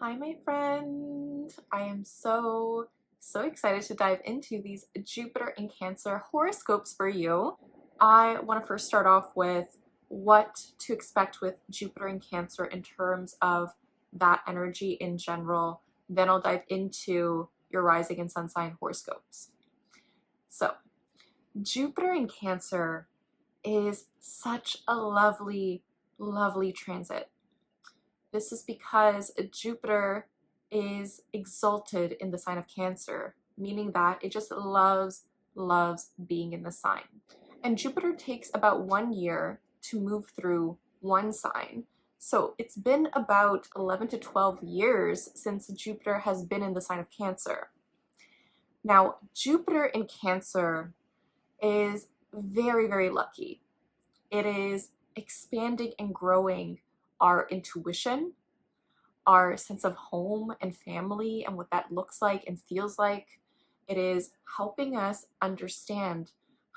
Hi, my friend. I am so excited to dive into these Jupiter in Cancer horoscopes for you. I want to first start off with what to expect with Jupiter in Cancer in terms of that energy in general. Then I'll dive into your rising and sun sign horoscopes. So, Jupiter in Cancer is such a lovely transit. This is because Jupiter is exalted in the sign of Cancer, meaning that it just loves being in the sign. And Jupiter takes about 1 year to move through one sign. So it's been about 11 to 12 years since Jupiter has been in the sign of Cancer. Now, Jupiter in Cancer is very lucky. It is expanding and growing our intuition, our sense of home and family and what that looks like and feels like. It is helping us understand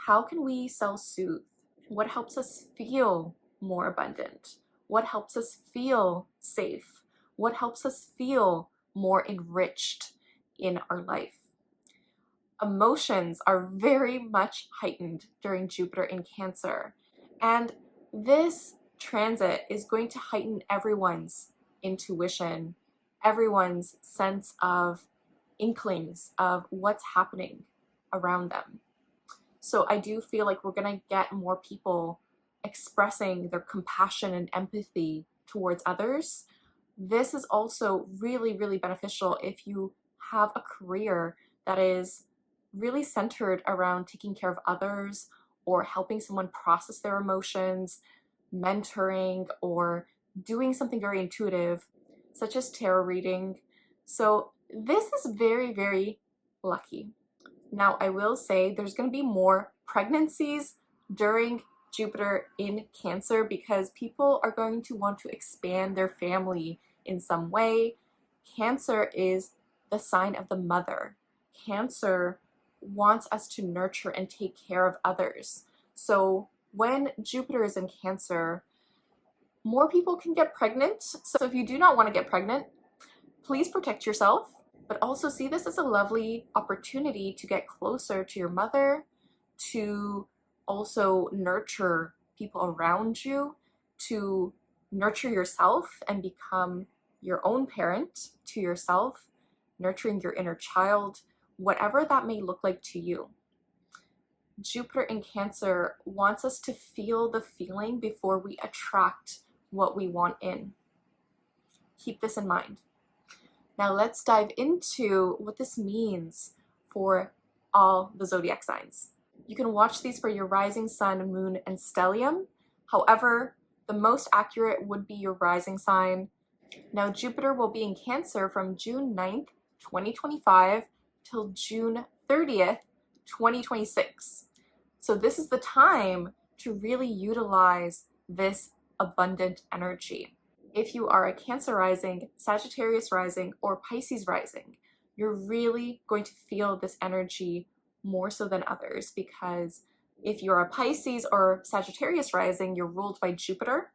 how can we self-soothe, what helps us feel more abundant, what helps us feel safe, what helps us feel more enriched in our life. Emotions are very much heightened during Jupiter in Cancer, and this transit is going to heighten everyone's intuition, everyone's sense of inklings of what's happening around them. So I do feel like we're going to get more people expressing their compassion and empathy towards others. This is also really beneficial if you have a career that is really centered around taking care of others or helping someone process their emotions, mentoring, or doing something very intuitive, such as tarot reading. So this is very lucky. Now, I will say there's going to be more pregnancies during Jupiter in Cancer because people are going to want to expand their family in some way. Cancer is the sign of the mother. Cancer wants us to nurture and take care of others. So when Jupiter is in Cancer, more people can get pregnant. So if you do not want to get pregnant, please protect yourself, but also see this as a lovely opportunity to get closer to your mother, to also nurture people around you, to nurture yourself and become your own parent to yourself, nurturing your inner child, whatever that may look like to you. Jupiter in Cancer wants us to feel the feeling before we attract what we want in. Keep this in mind. Now let's dive into what this means for all the zodiac signs. You can watch these for your rising sun, moon, and stellium. However, the most accurate would be your rising sign. Now Jupiter will be in Cancer from June 9th, 2025 till June 30th, 2026. So this is the time to really utilize this abundant energy. If you are a Cancer rising, Sagittarius rising, or Pisces rising, you're really going to feel this energy more so than others, because if you're a Pisces or Sagittarius rising, you're ruled by Jupiter.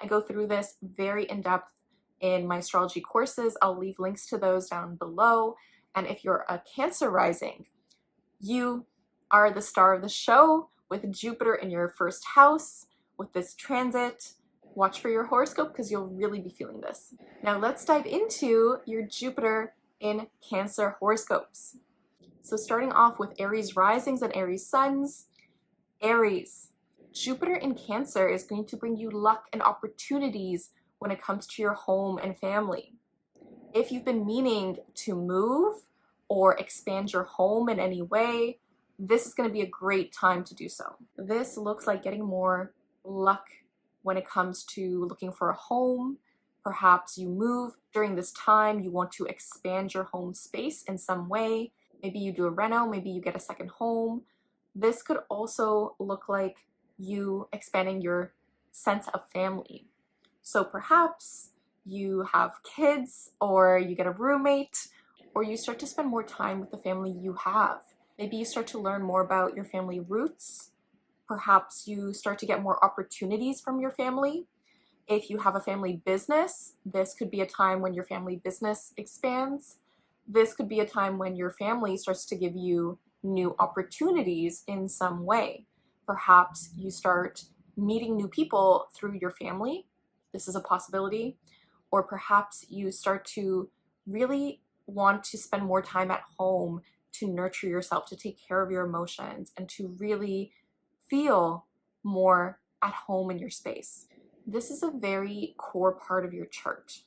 I go through this very in depth in my astrology courses. I'll leave links to those down below. And if you're a Cancer rising, you are the star of the show with Jupiter in your first house with this transit. Watch for your horoscope because you'll really be feeling this. Now let's dive into your Jupiter in Cancer horoscopes. So starting off with Aries risings and Aries suns. Aries, Jupiter in Cancer is going to bring you luck and opportunities when it comes to your home and family. If you've been meaning to move or expand your home in any way, this is going to be a great time to do so. This looks like getting more luck when it comes to looking for a home. Perhaps you move during this time, you want to expand your home space in some way. Maybe you do a reno, maybe you get a second home. This could also look like you expanding your sense of family. So perhaps you have kids, or you get a roommate, or you start to spend more time with the family you have. Maybe you start to learn more about your family roots. Perhaps you start to get more opportunities from your family. If you have a family business, this could be a time when your family business expands. This could be a time when your family starts to give you new opportunities in some way. Perhaps you start meeting new people through your family. This is a possibility. Or perhaps you start to really want to spend more time at home to nurture yourself, to take care of your emotions, and to really feel more at home in your space. This is a very core part of your chart.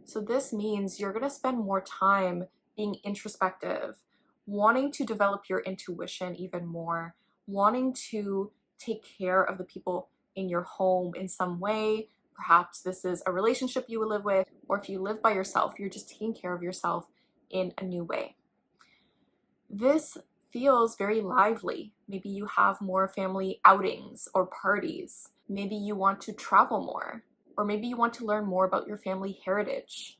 So this means you're going to spend more time being introspective, wanting to develop your intuition even more, wanting to take care of the people in your home in some way. Perhaps this is a relationship you will live with, or if you live by yourself, you're just taking care of yourself in a new way. This feels very lively. Maybe you have more family outings or parties. Maybe you want to travel more, or maybe you want to learn more about your family heritage.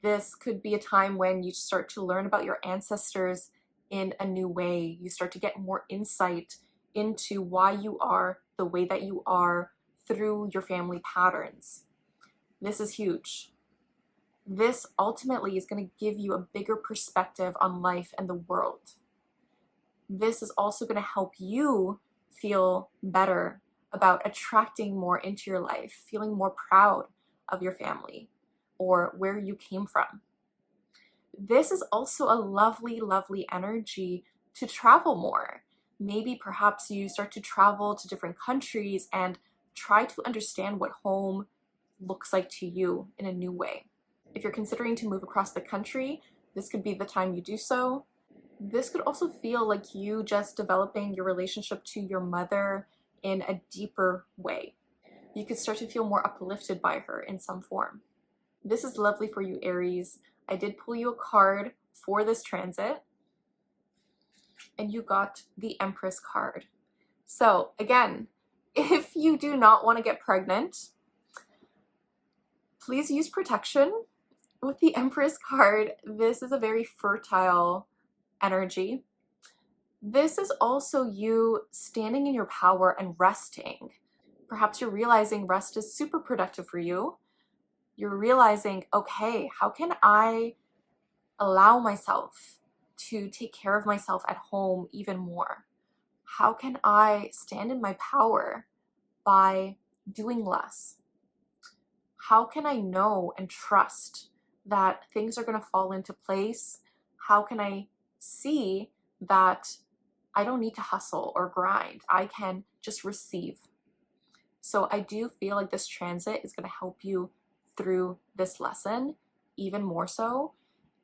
This could be a time when you start to learn about your ancestors in a new way. You start to get more insight into why you are the way that you are through your family patterns. This is huge. This ultimately is going to give you a bigger perspective on life and the world. This is also going to help you feel better about attracting more into your life, feeling more proud of your family or where you came from. This is also a lovely, lovely energy to travel more. Maybe perhaps you start to travel to different countries and try to understand what home looks like to you in a new way. If you're considering to move across the country, this could be the time you do so. This could also feel like you just developing your relationship to your mother in a deeper way. You could start to feel more uplifted by her in some form. This is lovely for you, Aries. I did pull you a card for this transit, and you got the Empress card. So again, if you do not want to get pregnant, please use protection. With the Empress card, this is a very fertile energy. This is also you standing in your power and resting. Perhaps you're realizing rest is super productive for you. You're realizing, okay, how can I allow myself to take care of myself at home even more? How can I stand in my power by doing less? How can I know and trust that things are going to fall into place? How can I see that I don't need to hustle or grind? I can just receive. So I do feel like this transit is going to help you through this lesson even more so.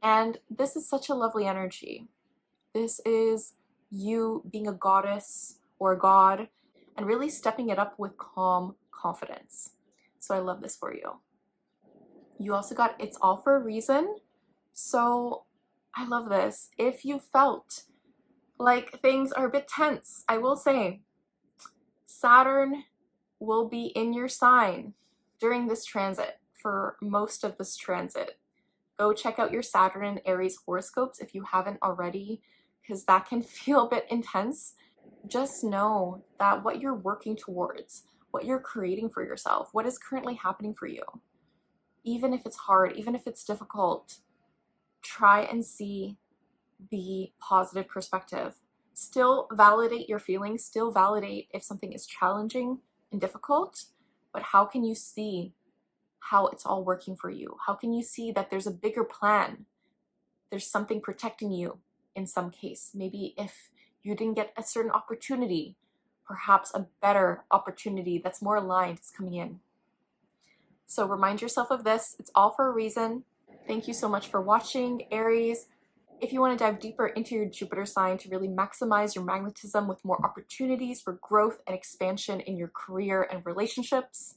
And this is such a lovely energy. This is you being a goddess or a god and really stepping it up with calm confidence. So I love this for you. You also got It's All for a Reason. So I love this. If you felt like things are a bit tense, I will say Saturn will be in your sign during this transit for most of this transit. Go check out your Saturn and Aries horoscopes if you haven't already, because that can feel a bit intense. Just know that what you're working towards, what you're creating for yourself, what is currently happening for you, even if it's hard, even if it's difficult, try and see the positive perspective. Still validate your feelings, still validate if something is challenging and difficult, but how can you see how it's all working for you? How can you see that there's a bigger plan? There's something protecting you in some case. Maybe if you didn't get a certain opportunity, perhaps a better opportunity that's more aligned is coming in. So remind yourself of this. It's all for a reason. Thank you so much for watching, Aries. If you want to dive deeper into your Jupiter sign to really maximize your magnetism with more opportunities for growth and expansion in your career and relationships,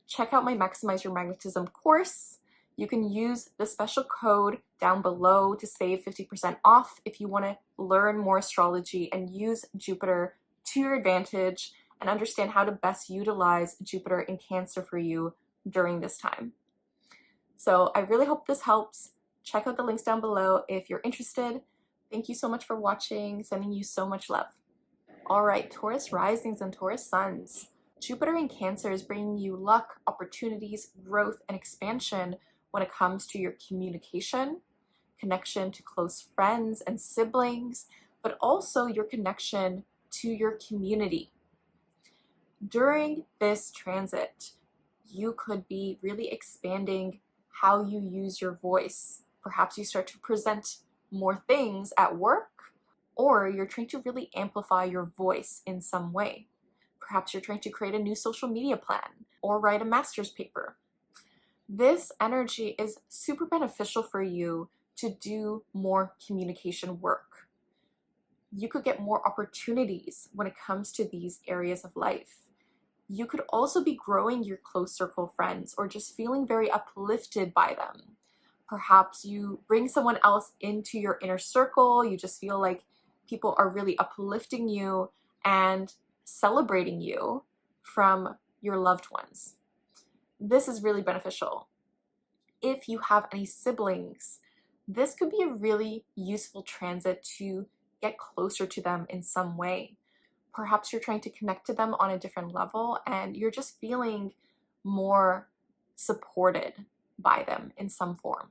check out my Maximize Your Magnetism course. You can use the special code down below to save 50% off if you want to learn more astrology and use Jupiter to your advantage and understand how to best utilize Jupiter in Cancer for you during this time. So I really hope this helps. Check out the links down below if you're interested. Thank you so much for watching. Sending you so much love. All right, Taurus risings and Taurus suns. Jupiter in Cancer is bringing you luck, opportunities, growth, and expansion when it comes to your communication, connection to close friends and siblings, but also your connection to your community. During this transit, you could be really expanding how you use your voice. Perhaps you start to present more things at work, or you're trying to really amplify your voice in some way. Perhaps you're trying to create a new social media plan or write a master's paper. This energy is super beneficial for you to do more communication work. You could get more opportunities when it comes to these areas of life. You could also be growing your close circle of friends or just feeling very uplifted by them. Perhaps you bring someone else into your inner circle. You just feel like people are really uplifting you and celebrating you from your loved ones. This is really beneficial. If you have any siblings, this could be a really useful transit to get closer to them in some way. Perhaps you're trying to connect to them on a different level and you're just feeling more supported by them in some form.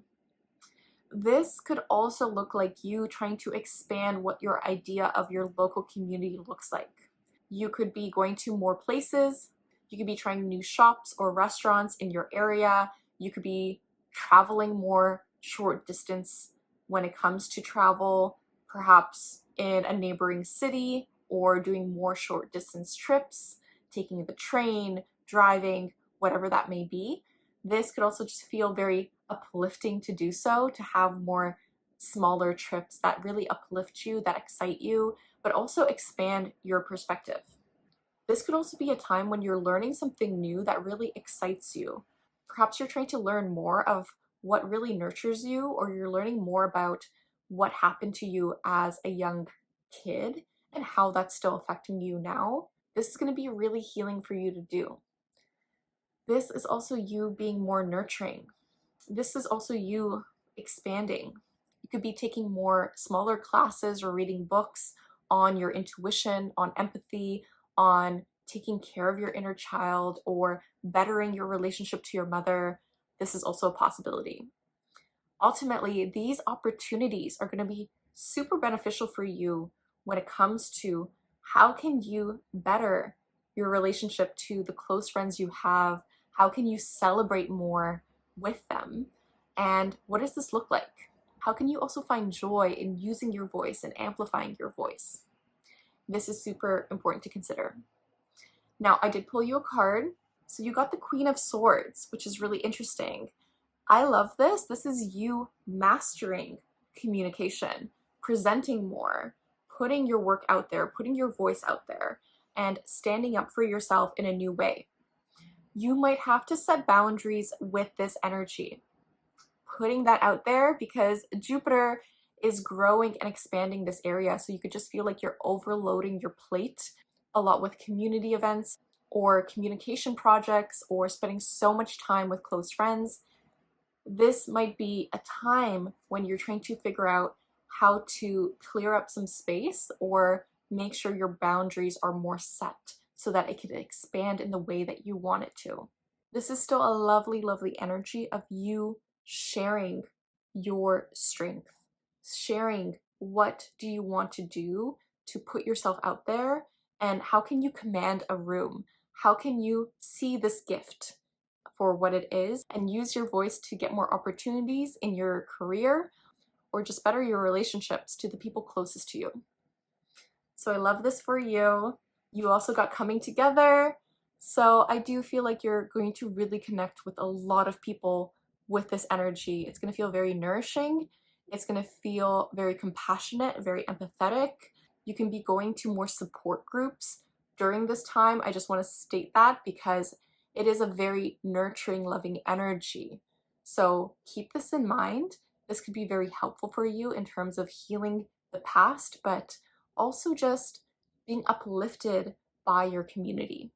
This could also look like you trying to expand what your idea of your local community looks like. You could be going to more places. You could be trying new shops or restaurants in your area. You could be traveling more short distance when it comes to travel, perhaps in a neighboring city, or doing more short distance trips, taking the train, driving, whatever that may be. This could also just feel very uplifting to do so, to have more smaller trips that really uplift you, that excite you, but also expand your perspective. This could also be a time when you're learning something new that really excites you. Perhaps you're trying to learn more of what really nurtures you, or you're learning more about what happened to you as a young kid and how that's still affecting you now. This is going to be really healing for you to do. This is also you being more nurturing. This is also you expanding. You could be taking more smaller classes or reading books on your intuition, on empathy, on taking care of your inner child, or bettering your relationship to your mother. This is also a possibility. Ultimately, these opportunities are going to be super beneficial for you when it comes to how can you better your relationship to the close friends you have, how can you celebrate more with them, and what does this look like? How can you also find joy in using your voice and amplifying your voice? This is super important to consider. Now, I did pull you a card. So you got the Queen of Swords, which is really interesting. I love this. This is you mastering communication, presenting more, putting your work out there, putting your voice out there, and standing up for yourself in a new way. You might have to set boundaries with this energy, putting that out there, because Jupiter is growing and expanding this area. So you could just feel like you're overloading your plate a lot with community events or communication projects or spending so much time with close friends. This might be a time when you're trying to figure out how to clear up some space or make sure your boundaries are more set so that it can expand in the way that you want it to. This is still a lovely, lovely energy of you sharing your strength, sharing what do you want to do to put yourself out there, and how can you command a room? How can you see this gift for what it is and use your voice to get more opportunities in your career or just better your relationships to the people closest to you? So I love this for you. You also got coming together. So I do feel like you're going to really connect with a lot of people with this energy. It's going to feel very nourishing. It's going to feel very compassionate, very empathetic. You can be going to more support groups during this time. I just want to state that because it is a very nurturing, loving energy. So keep this in mind. This could be very helpful for you in terms of healing the past, but also just being uplifted by your community.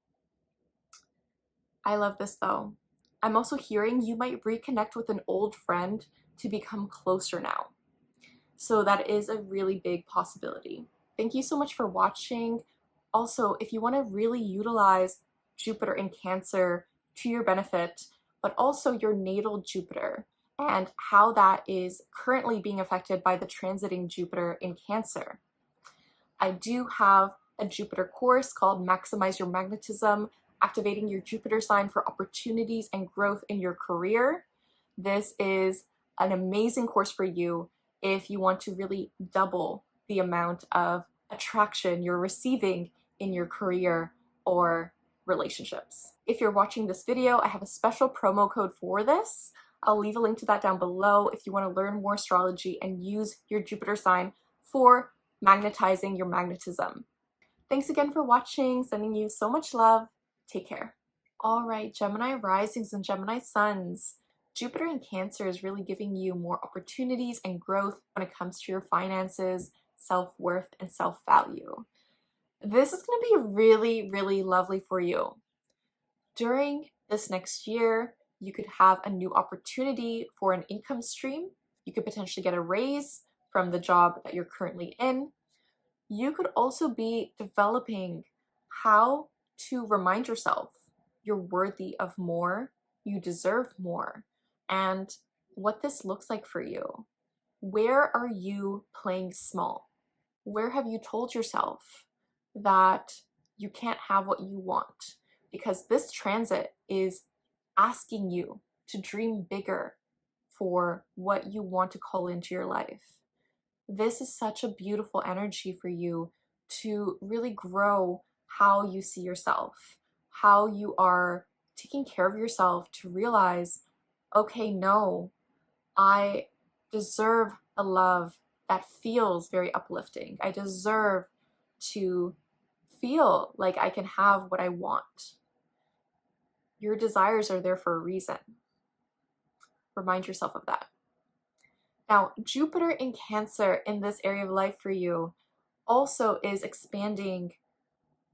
I love this though. I'm also hearing you might reconnect with an old friend to become closer now. So that is a really big possibility. Thank you so much for watching. Also, if you want to really utilize Jupiter in Cancer to your benefit, but also your natal Jupiter and how that is currently being affected by the transiting Jupiter in Cancer. I do have a Jupiter course called Maximize Your Magnetism, Activating Your Jupiter Sign for Opportunities and Growth in Your Career. This is an amazing course for you if you want to really double the amount of attraction you're receiving in your career or relationships. If you're watching this video, I have a special promo code for this. I'll leave a link to that down below if you want to learn more astrology and use your Jupiter sign for magnetizing your magnetism. Thanks again for watching, sending you so much love. Take care. All right, Gemini risings and Gemini suns. Jupiter in Cancer is really giving you more opportunities and growth when it comes to your finances, self-worth, and self-value. This is going to be really, really lovely for you. During this next year, you could have a new opportunity for an income stream. You could potentially get a raise from the job that you're currently in. You could also be developing how to remind yourself you're worthy of more, you deserve more, and what this looks like for you. Where are you playing small? Where have you told yourself that you can't have what you want? Because this transit is asking you to dream bigger for what you want to call into your life. This is such a beautiful energy for you to really grow how you see yourself, how you are taking care of yourself, to realize, okay, no, I deserve a love that feels very uplifting. I deserve to feel like I can have what I want. Your desires are there for a reason. Remind yourself of that. Now, Jupiter in Cancer in this area of life for you also is expanding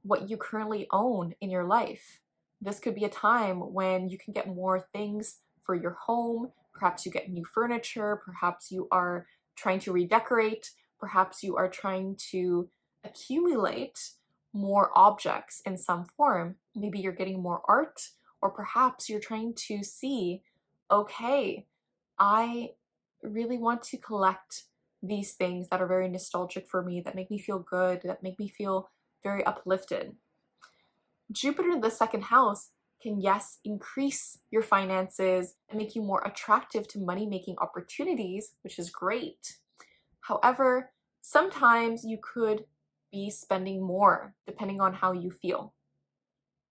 what you currently own in your life. This could be a time when you can get more things for your home. Perhaps you get new furniture. Perhaps you are trying to redecorate. Perhaps you are trying to accumulate more objects in some form. Maybe you're getting more art, or perhaps you're trying to see, okay, I really want to collect these things that are very nostalgic for me, that make me feel good, that make me feel very uplifted. Jupiter in the second house can, yes, increase your finances and make you more attractive to money-making opportunities, which is great. However, sometimes you could be spending more depending on how you feel.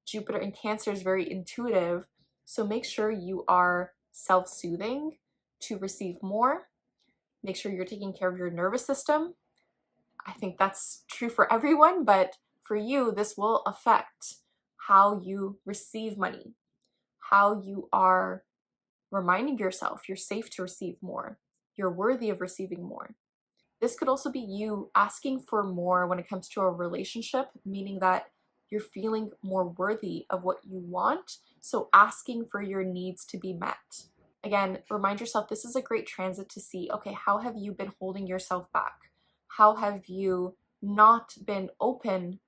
Jupiter in Cancer is very intuitive, so make sure you are self-soothing to receive more. Make sure you're taking care of your nervous system. I think that's true for everyone, but for you, this will affect how you receive money, how you are reminding yourself you're safe to receive more, you're worthy of receiving more. This could also be you asking for more when it comes to a relationship, meaning that you're feeling more worthy of what you want, so asking for your needs to be met. Again, remind yourself this is a great transit to see, okay, how have you been holding yourself back? How have you not been open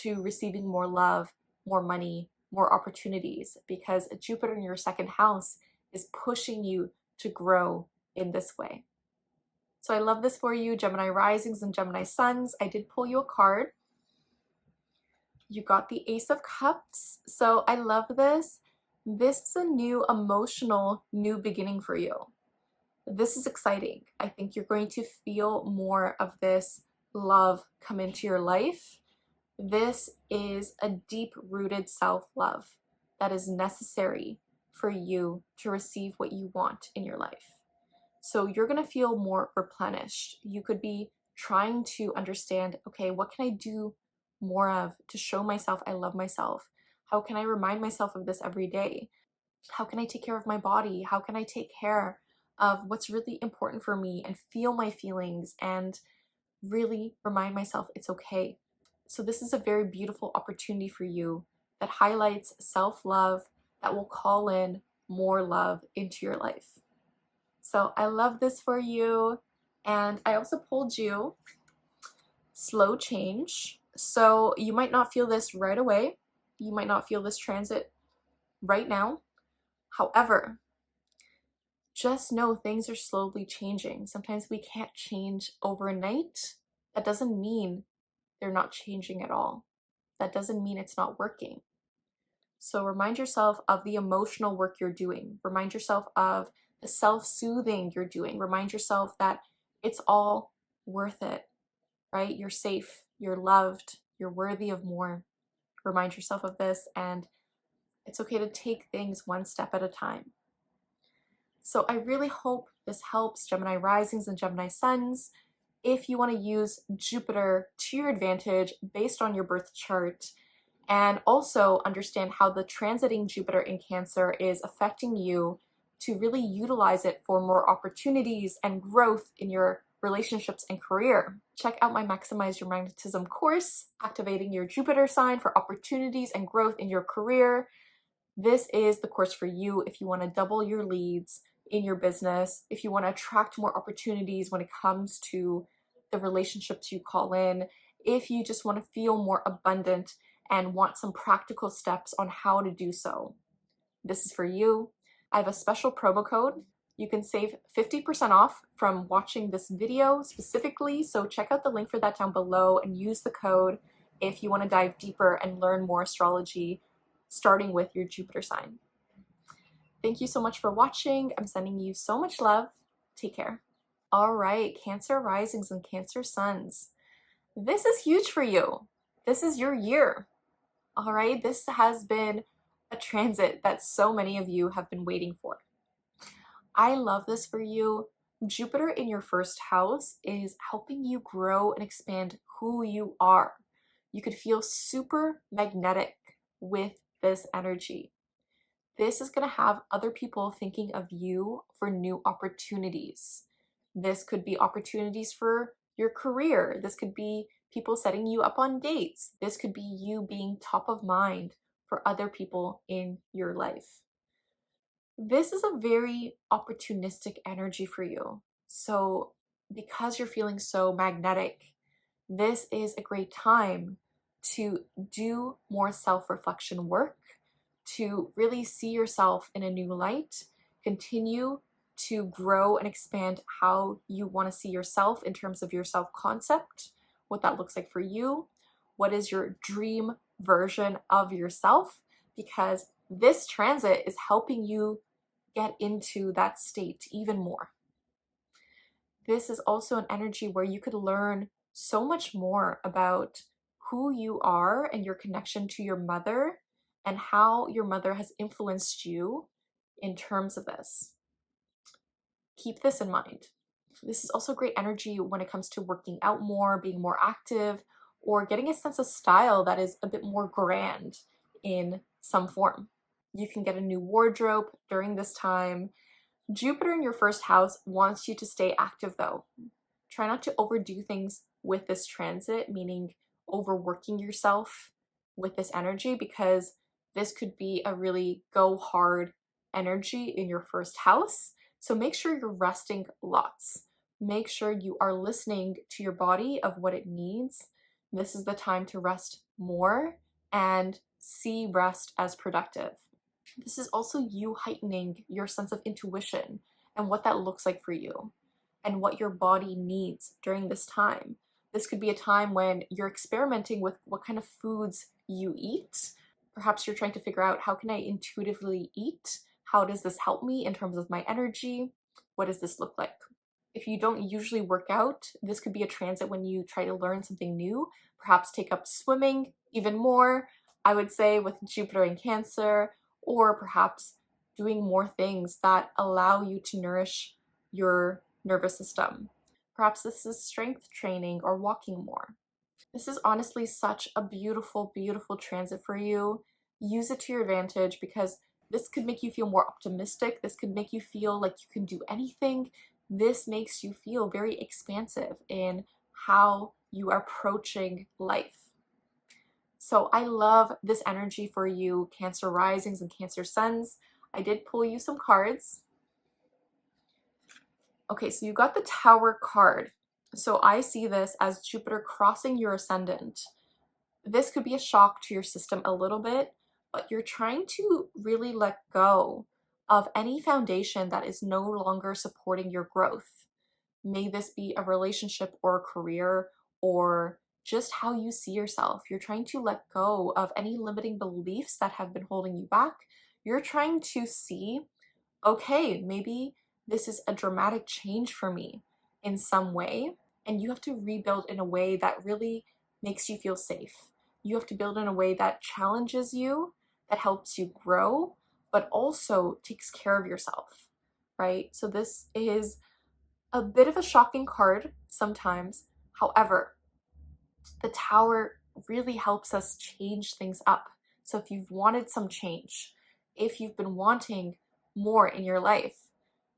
to receiving more love, more money, more opportunities? Because Jupiter in your second house is pushing you to grow in this way. So I love this for you, Gemini risings and Gemini suns. I did pull you a card. You got the Ace of Cups. So I love this. This is a new emotional new beginning for you. This is exciting. I think you're going to feel more of this love come into your life. This is a deep-rooted self-love that is necessary for you to receive what you want in your life. So you're going to feel more replenished. You could be trying to understand, okay, what can I do more of to show myself I love myself? How can I remind myself of this every day? How can I take care of my body? How can I take care of what's really important for me and feel my feelings and really remind myself it's okay? So this is a very beautiful opportunity for you that highlights self-love, that will call in more love into your life. So I love this for you. And I also pulled you slow change. So you might not feel this right away. You might not feel this transit right now. However, just know things are slowly changing. Sometimes we can't change overnight. That doesn't mean they're not changing at all. That doesn't mean it's not working. So remind yourself of the emotional work you're doing. Remind yourself of the self-soothing you're doing. Remind yourself that it's all worth it, right? You're safe, you're loved, you're worthy of more. Remind yourself of this, and it's okay to take things one step at a time. So I really hope this helps Gemini risings and Gemini suns. If you want to use Jupiter to your advantage based on your birth chart, and also understand how the transiting Jupiter in Cancer is affecting you, to really utilize it for more opportunities and growth in your relationships and career. Check out my Maximize Your Magnetism course, Activating Your Jupiter Sign for Opportunities and Growth in Your Career. This is the course for you if you want to double your leads in your business, if you want to attract more opportunities when it comes to the relationships you call in, if you just want to feel more abundant and want some practical steps on how to do so. This is for you. I have a special promo code. You can save 50% off from watching this video specifically, so check out the link for that down below and use the code if you want to dive deeper and learn more astrology, starting with your Jupiter sign. Thank you so much for watching. I'm sending you so much love. Take care. All right, Cancer risings and Cancer suns. This is huge for you. This is your year. All right, this has been a transit that so many of you have been waiting for. I love this for you. Jupiter in your first house is helping you grow and expand who you are. You could feel super magnetic with this energy. This is going to have other people thinking of you for new opportunities. This could be opportunities for your career. This could be people setting you up on dates. This could be you being top of mind for other people in your life. This is a very opportunistic energy for you. So because you're feeling so magnetic, this is a great time to do more self-reflection work, to really see yourself in a new light, continue to grow and expand how you want to see yourself in terms of your self-concept, what that looks like for you, what is your dream version of yourself, because this transit is helping you get into that state even more. This is also an energy where you could learn so much more about who you are and your connection to your mother and how your mother has influenced you in terms of this. Keep this in mind. This is also great energy when it comes to working out more, being more active, or getting a sense of style that is a bit more grand in some form. You can get a new wardrobe during this time. Jupiter in your first house wants you to stay active though. Try not to overdo things with this transit, meaning overworking yourself with this energy, because this could be a really go hard energy in your first house. So make sure you're resting lots. Make sure you are listening to your body of what it needs. This is the time to rest more and see rest as productive. This is also you heightening your sense of intuition and what that looks like for you and what your body needs during this time. This could be a time when you're experimenting with what kind of foods you eat. Perhaps you're trying to figure out, how can I intuitively eat? How does this help me in terms of my energy? What does this look like? If you don't usually work out, this could be a transit when you try to learn something new. Perhaps take up swimming even more, I would say, with Jupiter in Cancer, or perhaps doing more things that allow you to nourish your nervous system. Perhaps this is strength training or walking more. This is honestly such a beautiful, beautiful transit for you. Use it to your advantage, because this could make you feel more optimistic. This could make you feel like you can do anything. This makes you feel very expansive in how you are approaching life. So I love this energy for you, Cancer risings and Cancer suns. I did pull you some cards. Okay, so you got the Tower card. So I see this as Jupiter crossing your ascendant. This could be a shock to your system a little bit, but you're trying to really let go of any foundation that is no longer supporting your growth. May this be a relationship or a career or just how you see yourself. You're trying to let go of any limiting beliefs that have been holding you back. You're trying to see, okay, maybe this is a dramatic change for me in some way, and you have to rebuild in a way that really makes you feel safe. You have to build in a way that challenges you, that helps you grow, but also takes care of yourself, right? So this is a bit of a shocking card sometimes. However, the Tower really helps us change things up. So if you've wanted some change, if you've been wanting more in your life,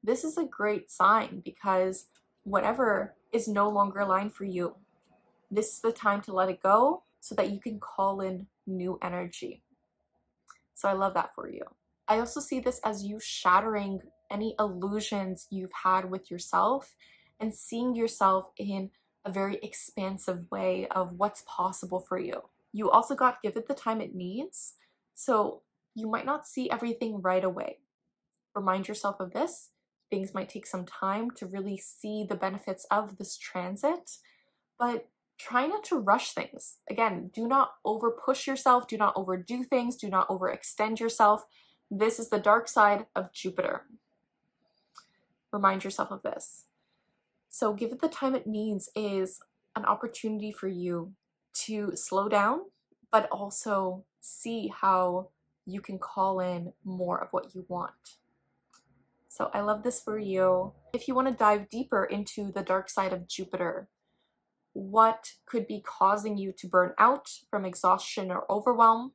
this is a great sign, because whatever is no longer aligned for you, this is the time to let it go so that you can call in new energy. So I love that for you. I also see this as you shattering any illusions you've had with yourself and seeing yourself in a very expansive way of what's possible for you. You also got give it the time it needs, so you might not see everything right away. Remind yourself of this. Things might take some time to really see the benefits of this transit, but try not to rush things. Again, do not over push yourself, do not overdo things, do not overextend yourself. This is the dark side of Jupiter. Remind yourself of this. So give it the time it needs is an opportunity for you to slow down, but also see how you can call in more of what you want. So I love this for you. If you want to dive deeper into the dark side of Jupiter, what could be causing you to burn out from exhaustion or overwhelm,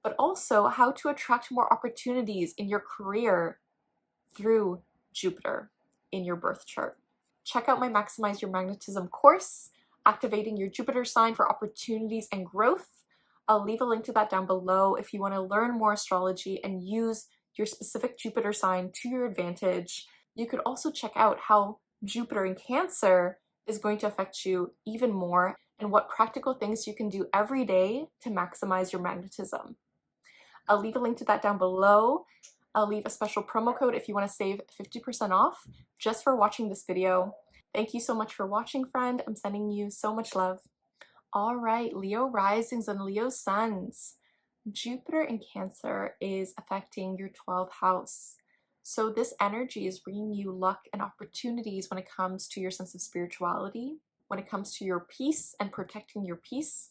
but also how to attract more opportunities in your career through Jupiter in your birth chart. Check out my Maximize Your Magnetism course, activating your Jupiter sign for opportunities and growth. I'll leave a link to that down below if you want to learn more astrology and use your specific Jupiter sign to your advantage. You could also check out how Jupiter in Cancer is going to affect you even more and what practical things you can do every day to maximize your magnetism. I'll leave a link to that down below. I'll leave a special promo code if you want to save 50% off just for watching this video. Thank you so much for watching, friend. I'm sending you so much love. All right, Leo risings and Leo suns. Jupiter in Cancer is affecting your 12th house. So this energy is bringing you luck and opportunities when it comes to your sense of spirituality, when it comes to your peace and protecting your peace,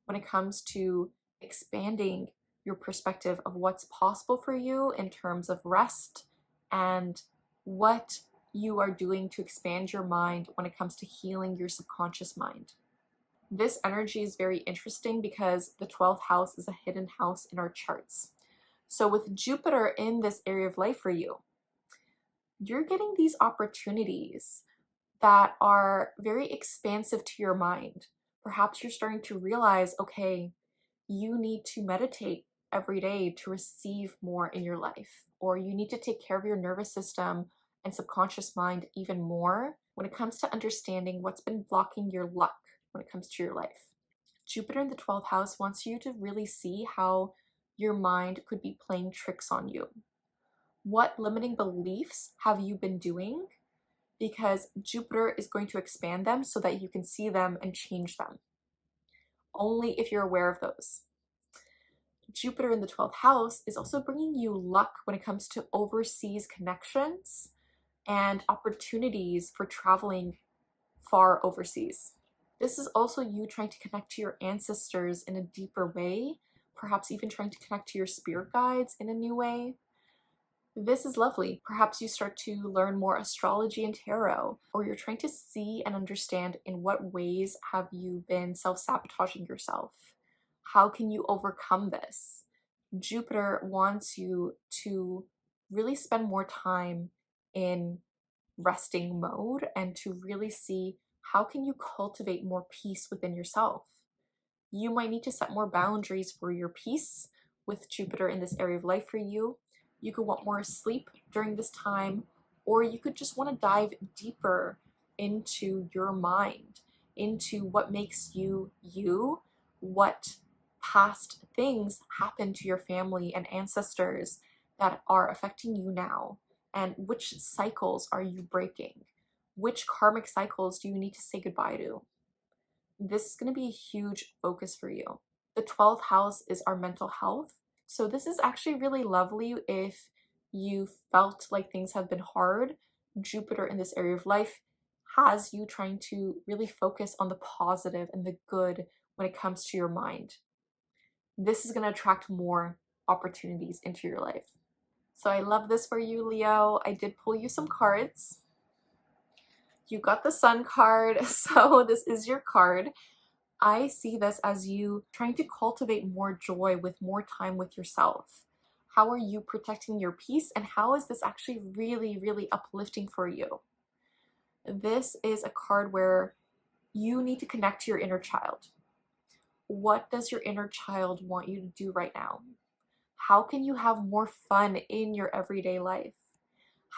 when it comes to expanding your perspective of what's possible for you in terms of rest and what you are doing to expand your mind when it comes to healing your subconscious mind. This energy is very interesting because the 12th house is a hidden house in our charts. So with Jupiter in this area of life for you, you're getting these opportunities that are very expansive to your mind. Perhaps you're starting to realize, okay, you need to meditate every day to receive more in your life, or you need to take care of your nervous system and subconscious mind even more when it comes to understanding what's been blocking your luck when it comes to your life. Jupiter in the 12th house wants you to really see how your mind could be playing tricks on you. What limiting beliefs have you been doing? Because Jupiter is going to expand them so that you can see them and change them. Only if you're aware of those. Jupiter in the 12th house is also bringing you luck when it comes to overseas connections and opportunities for traveling far overseas. This is also you trying to connect to your ancestors in a deeper way, perhaps even trying to connect to your spirit guides in a new way. This is lovely. Perhaps you start to learn more astrology and tarot, or you're trying to see and understand in what ways have you been self-sabotaging yourself. How can you overcome this? Jupiter wants you to really spend more time in resting mode and to really see how can you cultivate more peace within yourself. You might need to set more boundaries for your peace with Jupiter in this area of life for you. You could want more sleep during this time, or you could just want to dive deeper into your mind, into what makes you you, what past things happened to your family and ancestors that are affecting you now, and which cycles are you breaking? Which karmic cycles do you need to say goodbye to? This is going to be a huge focus for you. The 12th house is our mental health. So this is actually really lovely if you felt like things have been hard. Jupiter in this area of life has you trying to really focus on the positive and the good when it comes to your mind. This is going to attract more opportunities into your life. So I love this for you, Leo. I did pull you some cards. You got the Sun card, so this is your card. I see this as you trying to cultivate more joy with more time with yourself. How are you protecting your peace, and how is this actually really, really uplifting for you? This is a card where you need to connect to your inner child. What does your inner child want you to do right now? How can you have more fun in your everyday life?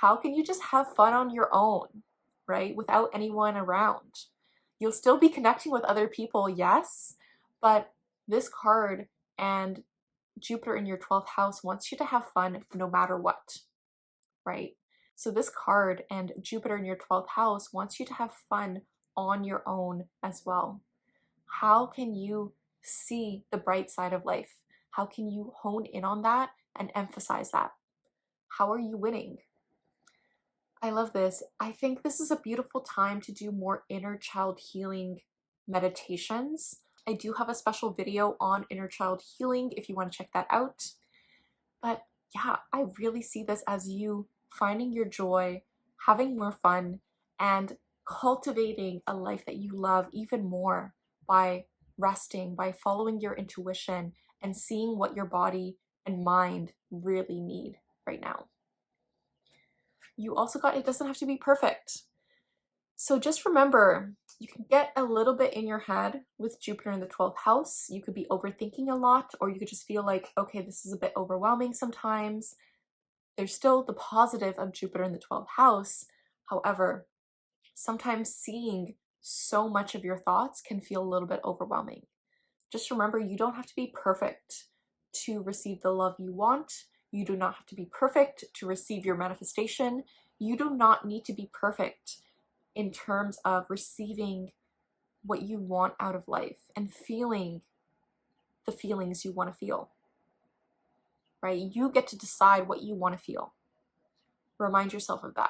How can you just have fun on your own, right? Without anyone around. You'll still be connecting with other people, yes, but this card and Jupiter in your 12th house wants you to have fun no matter what, right? So this card and Jupiter in your 12th house wants you to have fun on your own as well. How can you see the bright side of life? How can you hone in on that and emphasize that? How are you winning? I love this. I think this is a beautiful time to do more inner child healing meditations. I do have a special video on inner child healing if you want to check that out. But yeah, I really see this as you finding your joy, having more fun, and cultivating a life that you love even more by resting, by following your intuition and seeing what your body and mind really need right now. You also got, it doesn't have to be perfect. So just remember, you can get a little bit in your head with Jupiter in the 12th house. You could be overthinking a lot, or you could just feel like, okay, this is a bit overwhelming sometimes. There's still the positive of Jupiter in the 12th house. However, sometimes seeing so much of your thoughts can feel a little bit overwhelming. Just remember, you don't have to be perfect to receive the love you want. You do not have to be perfect to receive your manifestation. You do not need to be perfect in terms of receiving what you want out of life and feeling the feelings you want to feel, right? You get to decide what you want to feel. Remind yourself of that.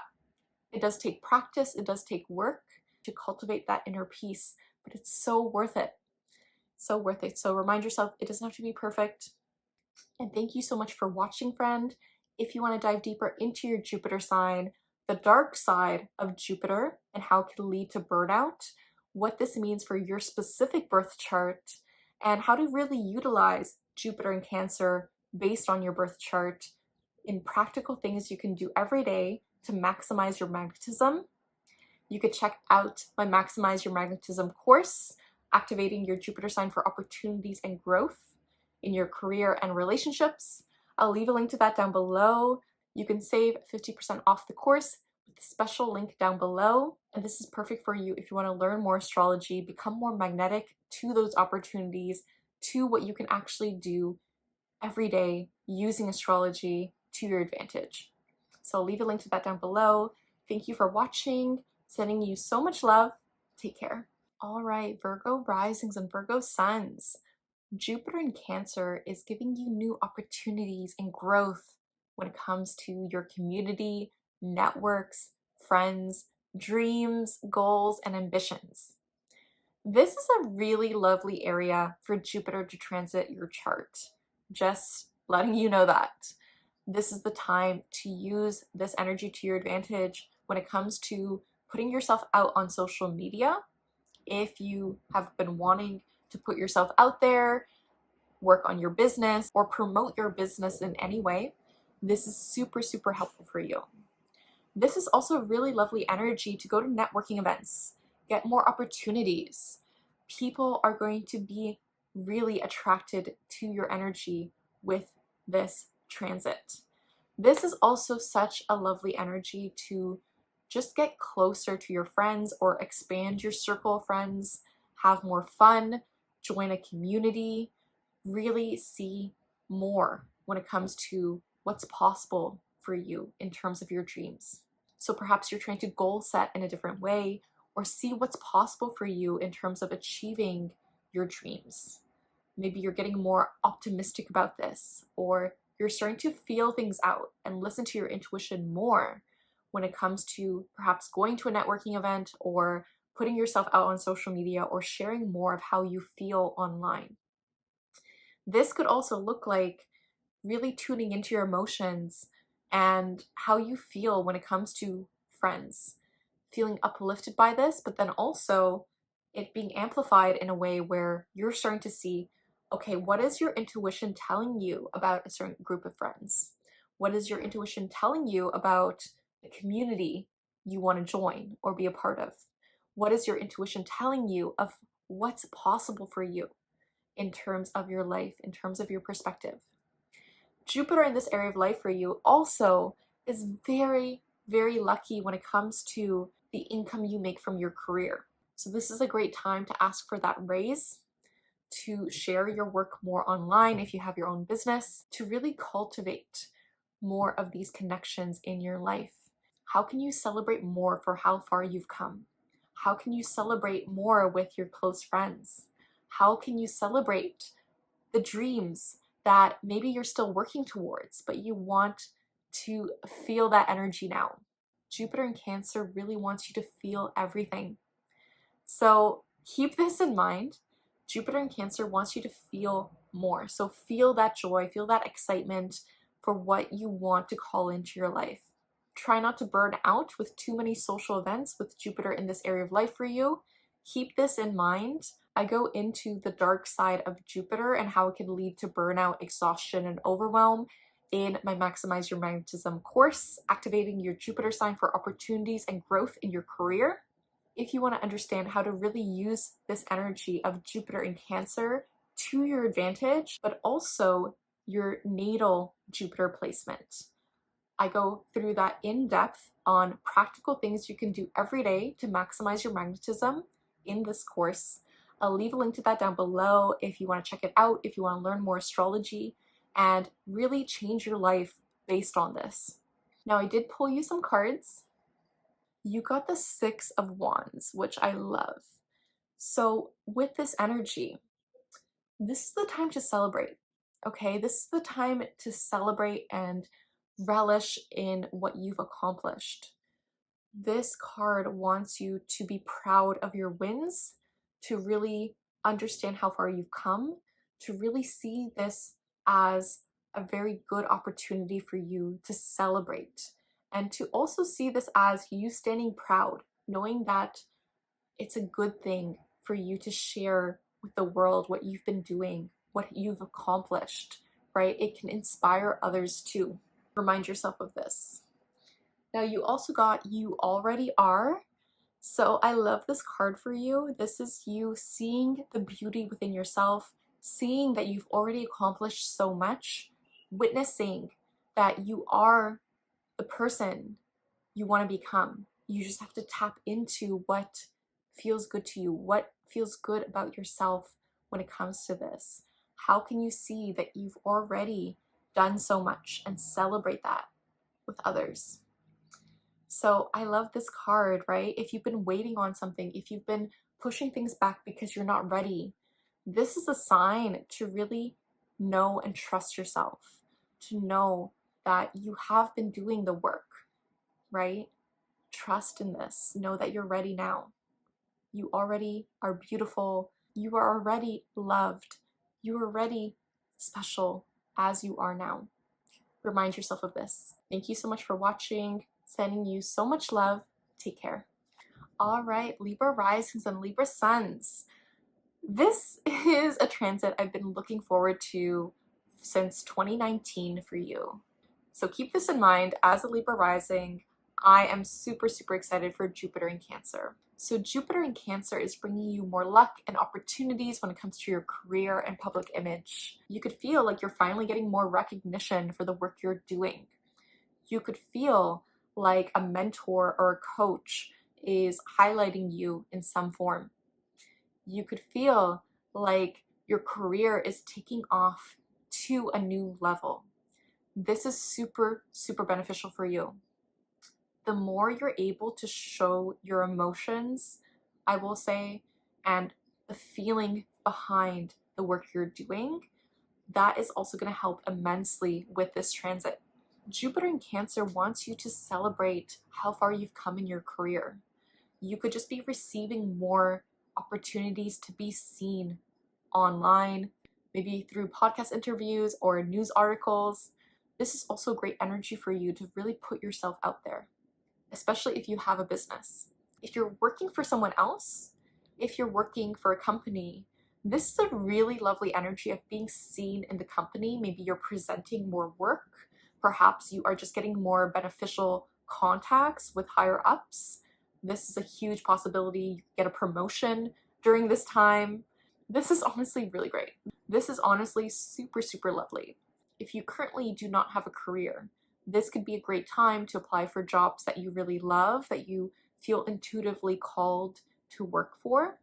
It does take practice. It does take work to cultivate that inner peace, but it's so worth it. So worth it. So remind yourself, it doesn't have to be perfect. And thank you so much for watching, friend. If you want to dive deeper into your Jupiter sign, the dark side of Jupiter and how it can lead to burnout, what this means for your specific birth chart, and how to really utilize Jupiter in Cancer based on your birth chart in practical things you can do every day to maximize your magnetism. You could check out my Maximize Your Magnetism course, activating your Jupiter sign for opportunities and growth in your career and relationships. I'll leave a link to that down below. You can save 50% off the course with the special link down below. And this is perfect for you if you want to learn more astrology, become more magnetic to those opportunities, to what you can actually do every day using astrology to your advantage. So I'll leave a link to that down below. Thank you for watching. Sending you so much love. Take care. All right, Virgo risings and Virgo suns. Jupiter in Cancer is giving you new opportunities and growth when it comes to your community, networks, friends, dreams, goals, and ambitions. This is a really lovely area for Jupiter to transit your chart. Just letting you know that. This is the time to use this energy to your advantage when it comes to putting yourself out on social media. If you have been wanting to put yourself out there, work on your business, or promote your business in any way, this is super, super helpful for you. This is also really lovely energy to go to networking events, get more opportunities. People are going to be really attracted to your energy with this transit. This is also such a lovely energy to just get closer to your friends or expand your circle of friends, have more fun, join a community, really see more when it comes to what's possible for you in terms of your dreams. So perhaps you're trying to goal set in a different way, or see what's possible for you in terms of achieving your dreams. Maybe you're getting more optimistic about this, or you're starting to feel things out and listen to your intuition more when it comes to perhaps going to a networking event, or putting yourself out on social media, or sharing more of how you feel online. This could also look like really tuning into your emotions and how you feel when it comes to friends, feeling uplifted by this, but then also it being amplified in a way where you're starting to see, okay, what is your intuition telling you about a certain group of friends? What is your intuition telling you about the community you want to join or be a part of? What is your intuition telling you of what's possible for you in terms of your life, in terms of your perspective? Jupiter in this area of life for you also is very, very lucky when it comes to the income you make from your career. So this is a great time to ask for that raise, to share your work more online if you have your own business, to really cultivate more of these connections in your life. How can you celebrate more for how far you've come? How can you celebrate more with your close friends? How can you celebrate the dreams that maybe you're still working towards, but you want to feel that energy now? Jupiter in Cancer really wants you to feel everything. So keep this in mind. Jupiter in Cancer wants you to feel more. So feel that joy, feel that excitement for what you want to call into your life. Try not to burn out with too many social events with Jupiter in this area of life for you. Keep this in mind. I go into the dark side of Jupiter and how it can lead to burnout, exhaustion, and overwhelm in my Maximize Your Magnetism course, activating your Jupiter sign for opportunities and growth in your career. If you want to understand how to really use this energy of Jupiter in Cancer to your advantage, but also your natal Jupiter placement, I go through that in depth on practical things you can do every day to maximize your magnetism in this course. I'll leave a link to that down below if you want to check it out, if you want to learn more astrology and really change your life based on this. Now, I did pull you some cards. You got the Six of Wands, which I love. So with this energy, this is the time to celebrate, okay? This is the time to celebrate and relish in what you've accomplished. This card wants you to be proud of your wins, to really understand how far you've come, to really see this as a very good opportunity for you to celebrate, and to also see this as you standing proud, knowing that it's a good thing for you to share with the world what you've been doing, what you've accomplished, right? It can inspire others too. Remind yourself of this. Now, you also got You Already Are. So I love this card for you. This is you seeing the beauty within yourself, seeing that you've already accomplished so much, witnessing that you are the person you want to become. You just have to tap into what feels good to you, what feels good about yourself when it comes to this. How can you see that you've already done so much and celebrate that with others? So I love this card, right? If you've been waiting on something, if you've been pushing things back because you're not ready, this is a sign to really know and trust yourself, to know that you have been doing the work, right? Trust in this. Know that you're ready now. You already are beautiful. You are already loved. You are already special as you are now. Remind yourself of this. Thank you so much for watching. Sending you so much love. Take care. All right, Libra risings and Libra suns. This is a transit I've been looking forward to since 2019 for you. So keep this in mind. As a Libra rising, I am super, super excited for Jupiter in Cancer. So Jupiter in Cancer is bringing you more luck and opportunities when it comes to your career and public image. You could feel like you're finally getting more recognition for the work you're doing. You could feel like a mentor or a coach is highlighting you in some form. You could feel like your career is taking off to a new level. This is super, super beneficial for you. The more you're able to show your emotions, I will say, and the feeling behind the work you're doing, that is also going to help immensely with this transit. Jupiter in Cancer wants you to celebrate how far you've come in your career. You could just be receiving more opportunities to be seen online, maybe through podcast interviews or news articles. This is also great energy for you to really put yourself out there, especially if you have a business. If you're working for someone else, if you're working for a company, this is a really lovely energy of being seen in the company. Maybe you're presenting more work. Perhaps you are just getting more beneficial contacts with higher ups. This is a huge possibility. You get a promotion during this time. This is honestly really great. This is honestly super, super lovely. If you currently do not have a career, this could be a great time to apply for jobs that you really love, that you feel intuitively called to work for.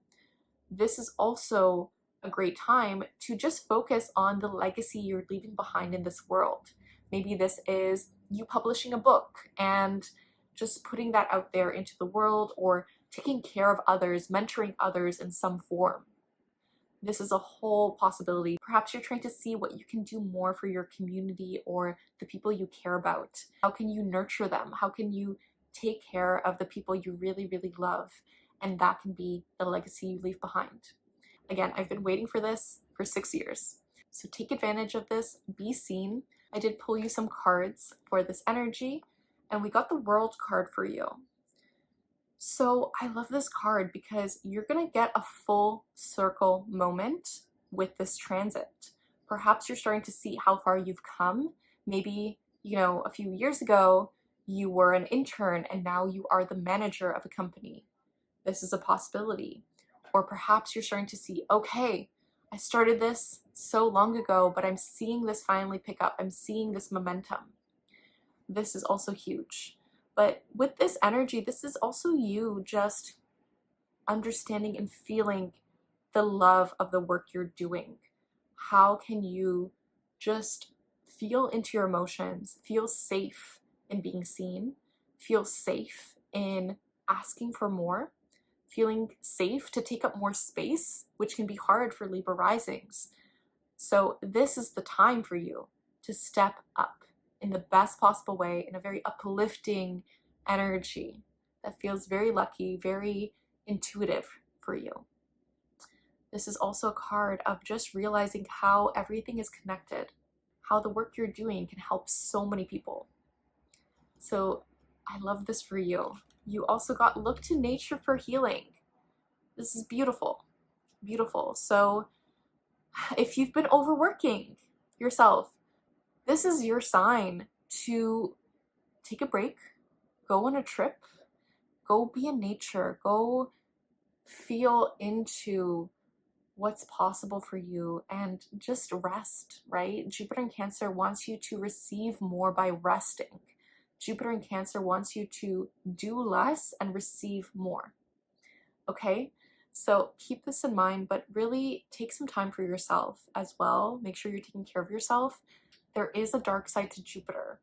This is also a great time to just focus on the legacy you're leaving behind in this world. Maybe this is you publishing a book and just putting that out there into the world, or taking care of others, mentoring others in some form. This is a whole possibility. Perhaps you're trying to see what you can do more for your community or the people you care about. How can you nurture them? How can you take care of the people you really, really love? And that can be the legacy you leave behind. Again, I've been waiting for this for 6 years. So take advantage of this, be seen. I did pull you some cards for this energy, and we got the World card for you. So I love this card because you're gonna get a full circle moment with this transit. Perhaps you're starting to see how far you've come. Maybe, a few years ago, you were an intern and now you are the manager of a company. This is a possibility. Or perhaps you're starting to see, okay, I started this so long ago, but I'm seeing this finally pick up. I'm seeing this momentum. This is also huge. But with this energy, this is also you just understanding and feeling the love of the work you're doing. How can you just feel into your emotions, feel safe in being seen, feel safe in asking for more, feeling safe to take up more space, which can be hard for Libra risings. So this is the time for you to step up in the best possible way, in a very uplifting energy that feels very lucky, very intuitive for you. This is also a card of just realizing how everything is connected, how the work you're doing can help so many people. So I love this for you. You also got look to nature for healing. This is beautiful, beautiful. So if you've been overworking yourself, this is your sign to take a break, go on a trip, go be in nature, go feel into what's possible for you and just rest, right? Jupiter in Cancer wants you to receive more by resting. Jupiter in Cancer wants you to do less and receive more. Okay? So keep this in mind, but really take some time for yourself as well. Make sure you're taking care of yourself. There is a dark side to Jupiter.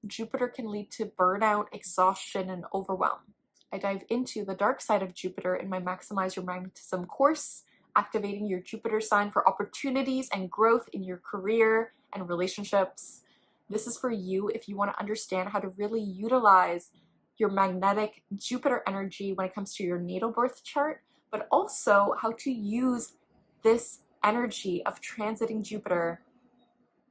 Jupiter can lead to burnout, exhaustion, and overwhelm. I dive into the dark side of Jupiter in my Maximize Your Magnetism course, activating your Jupiter sign for opportunities and growth in your career and relationships. This is for you if you want to understand how to really utilize your magnetic Jupiter energy when it comes to your natal birth chart, but also how to use this energy of transiting Jupiter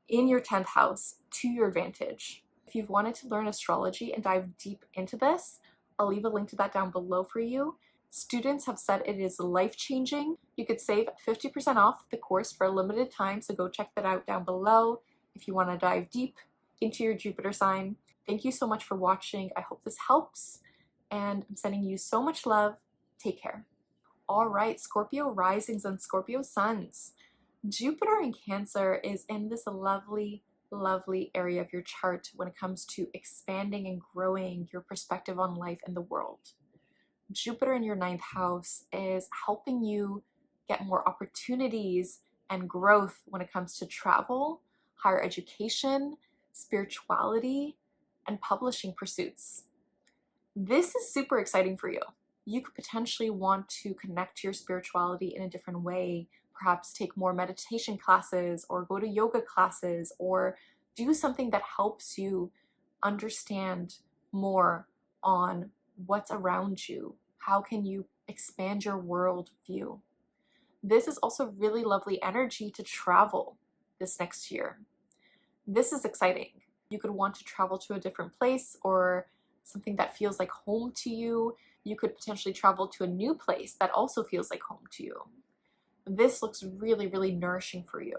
in your 10th house to your advantage. If you've wanted to learn astrology and dive deep into this, I'll leave a link to that down below for you. Students have said it is life-changing. You could save 50% off the course for a limited time, so go check that out down below if you want to dive deep into your Jupiter sign. Thank you so much for watching. I hope this helps, and I'm sending you so much love. Take care. All right, Scorpio risings and Scorpio suns. Jupiter in Cancer is in this lovely, lovely area of your chart when it comes to expanding and growing your perspective on life and the world. Jupiter in your 9th house is helping you get more opportunities and growth when it comes to travel, higher education, spirituality, and publishing pursuits. This is super exciting for you. You could potentially want to connect to your spirituality in a different way, perhaps take more meditation classes or go to yoga classes or do something that helps you understand more on what's around you. How can you expand your world view? This is also really lovely energy to travel this next year. This is exciting. You could want to travel to a different place or something that feels like home to you. You could potentially travel to a new place that also feels like home to you. This looks really, really nourishing for you.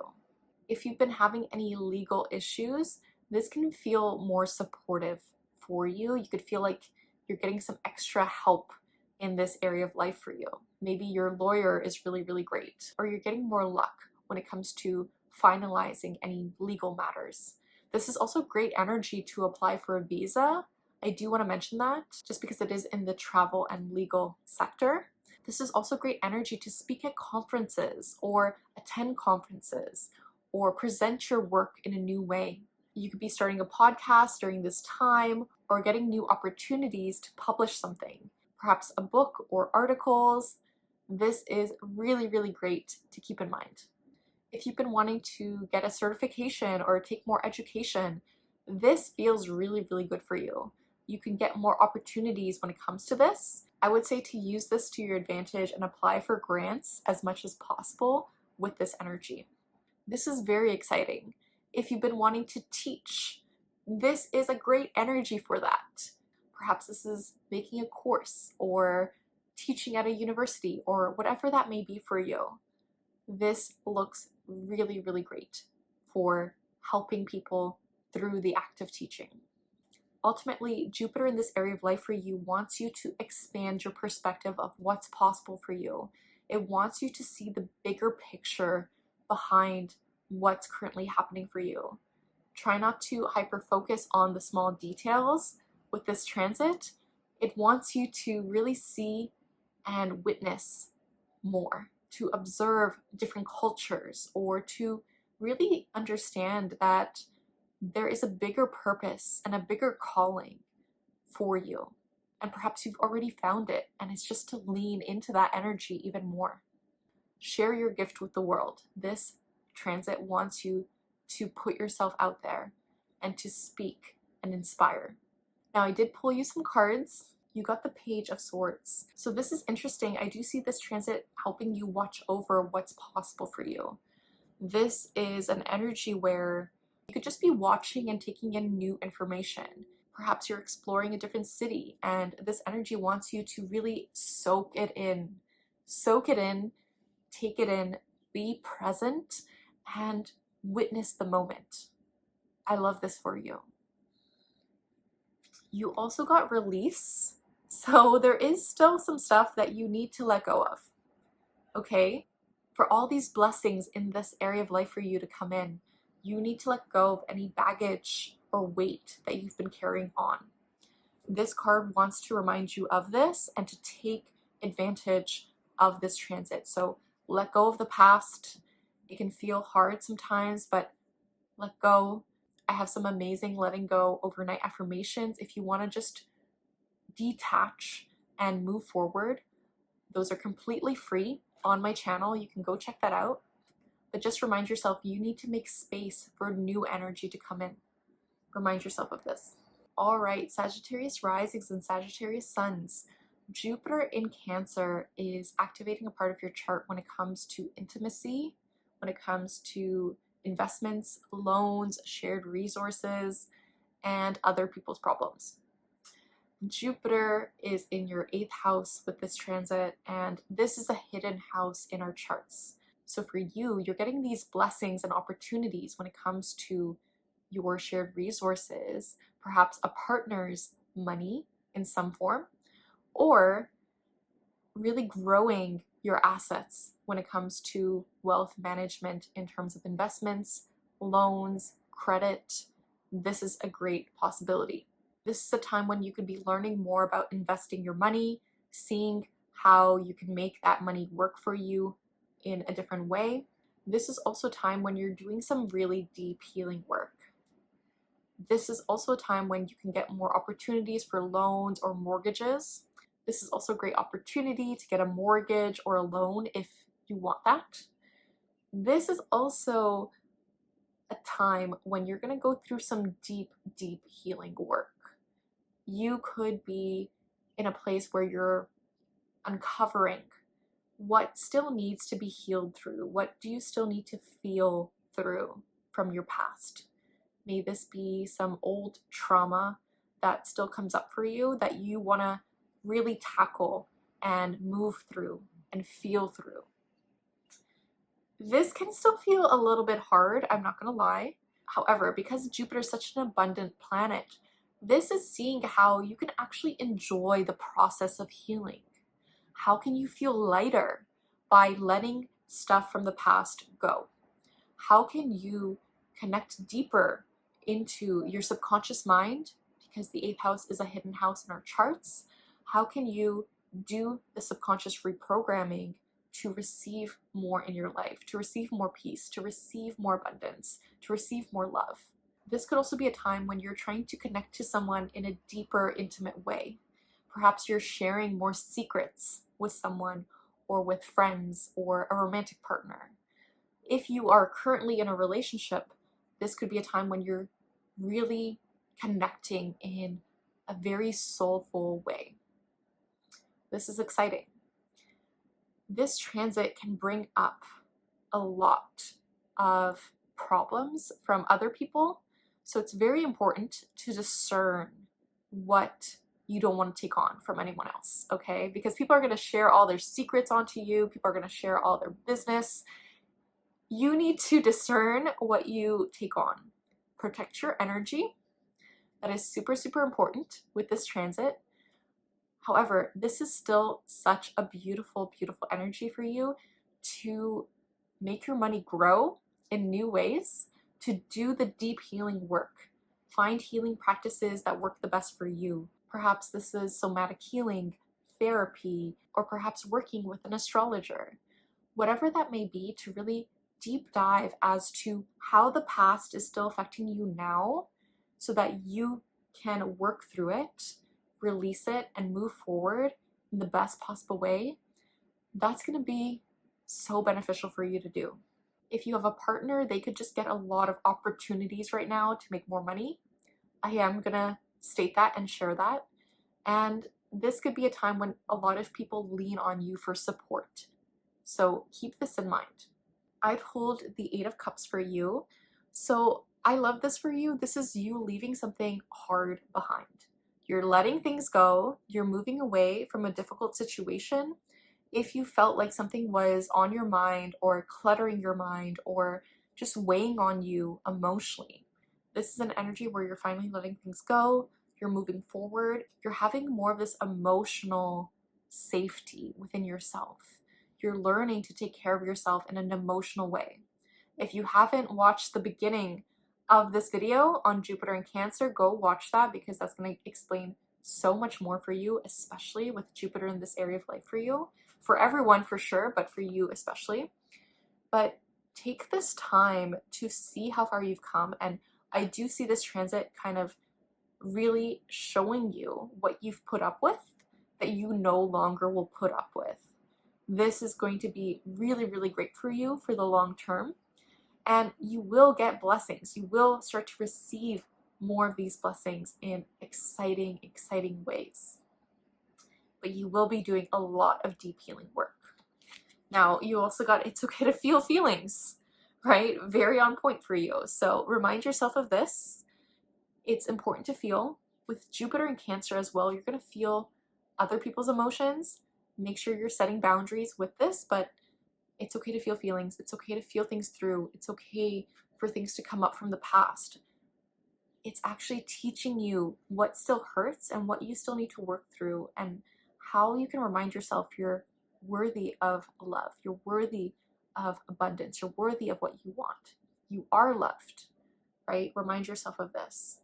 If you've been having any legal issues, this can feel more supportive for you. You could feel like you're getting some extra help in this area of life for you. Maybe your lawyer is really, really great, or you're getting more luck when it comes to finalizing any legal matters. This is also great energy to apply for a visa. I do want to mention that just because it is in the travel and legal sector. This is also great energy to speak at conferences or attend conferences or present your work in a new way. You could be starting a podcast during this time or getting new opportunities to publish something, perhaps a book or articles. This is really, really great to keep in mind. If you've been wanting to get a certification or take more education, this feels really, really good for you. You can get more opportunities when it comes to this. I would say to use this to your advantage and apply for grants as much as possible with this energy. This is very exciting. If you've been wanting to teach, this is a great energy for that. Perhaps this is making a course or teaching at a university or whatever that may be for you. This looks really, really great for helping people through the act of teaching. Ultimately, Jupiter in this area of life for you wants you to expand your perspective of what's possible for you. It wants you to see the bigger picture behind what's currently happening for you. Try not to hyper-focus on the small details with this transit. It wants you to really see and witness more, to observe different cultures, or to really understand that there is a bigger purpose and a bigger calling for you. And perhaps you've already found it, and it's just to lean into that energy even more. Share your gift with the world. This transit wants you to put yourself out there and to speak and inspire. Now, I did pull you some cards. You got the Page of Swords. So this is interesting. I do see this transit helping you watch over what's possible for you. This is an energy where you could just be watching and taking in new information. Perhaps you're exploring a different city, and this energy wants you to really soak it in. Soak it in, take it in, be present, and witness the moment. I love this for you. You also got Release. So there is still some stuff that you need to let go of, okay? For all these blessings in this area of life for you to come in, you need to let go of any baggage or weight that you've been carrying on. This card wants to remind you of this and to take advantage of this transit. So let go of the past. It can feel hard sometimes, but let go. I have some amazing letting go overnight affirmations if you want to just detach and move forward. Those are completely free on my channel. You can go check that out. But just remind yourself you need to make space for new energy to come in. Remind yourself of this. All right, Sagittarius risings and Sagittarius suns. Jupiter in Cancer is activating a part of your chart when it comes to intimacy, when it comes to investments, loans, shared resources, and other people's problems. Jupiter is in your 8th house with this transit, and this is a hidden house in our charts. So for you, you're getting these blessings and opportunities when it comes to your shared resources, perhaps a partner's money in some form, or really growing your assets when it comes to wealth management in terms of investments, loans, credit. This is a great possibility. This is a time when you could be learning more about investing your money, seeing how you can make that money work for you, in a different way. This is also time when you're doing some really deep healing work. This is also a time when you can get more opportunities for loans or mortgages. This is also a great opportunity to get a mortgage or a loan if you want that. This is also a time when you're going to go through some deep, deep healing work. You could be in a place where you're uncovering what still needs to be healed through. What do you still need to feel through from your past? May this be some old trauma that still comes up for you that you want to really tackle and move through and feel through. This can still feel a little bit hard, I'm not gonna lie. However, because Jupiter is such an abundant planet, this is seeing how you can actually enjoy the process of healing. How can you feel lighter by letting stuff from the past go? How can you connect deeper into your subconscious mind? Because the 8th house is a hidden house in our charts. How can you do the subconscious reprogramming to receive more in your life, to receive more peace, to receive more abundance, to receive more love? This could also be a time when you're trying to connect to someone in a deeper, intimate way. Perhaps you're sharing more secrets with someone or with friends or a romantic partner. If you are currently in a relationship, this could be a time when you're really connecting in a very soulful way. This is exciting. This transit can bring up a lot of problems from other people, so it's very important to discern what you don't want to take on from anyone else, okay? Because people are going to share all their secrets onto you, people are going to share all their business. You need to discern what you take on. Protect your energy. That is super, super important with this transit. However, this is still such a beautiful, beautiful energy for you to make your money grow in new ways, to do the deep healing work. Find healing practices that work the best for you. Perhaps this is somatic healing, therapy, or perhaps working with an astrologer. Whatever that may be, to really deep dive as to how the past is still affecting you now so that you can work through it, release it, and move forward in the best possible way. That's going to be so beneficial for you to do. If you have a partner, they could just get a lot of opportunities right now to make more money. I am going to state that and share that. And this could be a time when a lot of people lean on you for support. So keep this in mind. I pulled the 8 of Cups for you. So I love this for you. This is you leaving something hard behind. You're letting things go. You're moving away from a difficult situation. If you felt like something was on your mind or cluttering your mind or just weighing on you emotionally, this is an energy where you're finally letting things go. You're moving forward. You're having more of this emotional safety within yourself. You're learning to take care of yourself in an emotional way. If you haven't watched the beginning of this video on Jupiter and Cancer, go watch that because that's going to explain so much more for you, especially with Jupiter in this area of life for you. For everyone for sure, but for you especially. But take this time to see how far you've come, and I do see this transit kind of really showing you what you've put up with that you no longer will put up with. This is going to be really, really great for you for the long term. And you will get blessings. You will start to receive more of these blessings in exciting, exciting ways. But you will be doing a lot of deep healing work. Now, you also got it's okay to feel feelings, right? Very on point for you. So remind yourself of this. It's important to feel. With Jupiter and Cancer as well, you're going to feel other people's emotions. Make sure you're setting boundaries with this, but it's okay to feel feelings. It's okay to feel things through. It's okay for things to come up from the past. It's actually teaching you what still hurts and what you still need to work through and how you can remind yourself you're worthy of love. You're worthy of abundance. You're worthy of what you want. You are loved, right? Remind yourself of this.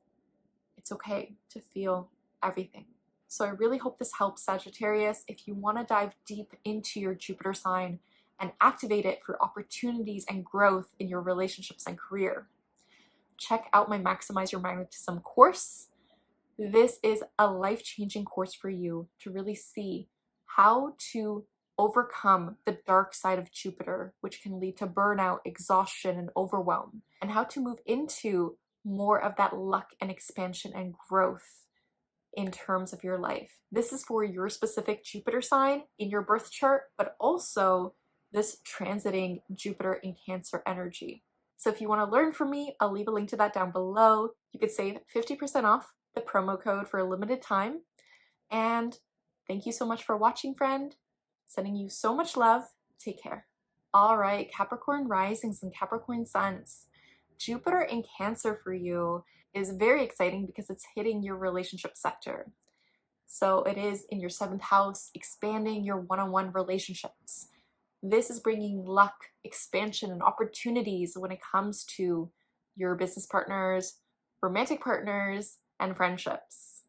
It's okay to feel everything. So I really hope this helps, Sagittarius. If you want to dive deep into your Jupiter sign and activate it for opportunities and growth in your relationships and career. Check out my Maximize Your Magnetism course. This is a life-changing course for you to really see how to overcome the dark side of Jupiter, which can lead to burnout, exhaustion, and overwhelm, and how to move into more of that luck and expansion and growth in terms of your life. This is for your specific Jupiter sign in your birth chart, but also this transiting Jupiter in Cancer energy. So if you want to learn from me, I'll leave a link to that down below. You could save 50% off the promo code for a limited time. And thank you so much for watching, friend. Sending you so much love. Take care. All right, Capricorn risings and Capricorn suns. Jupiter in Cancer for you is very exciting because it's hitting your relationship sector. So it is in your 7th house, expanding your one-on-one relationships. This is bringing luck, expansion, and opportunities when it comes to your business partners, romantic partners, and friendships.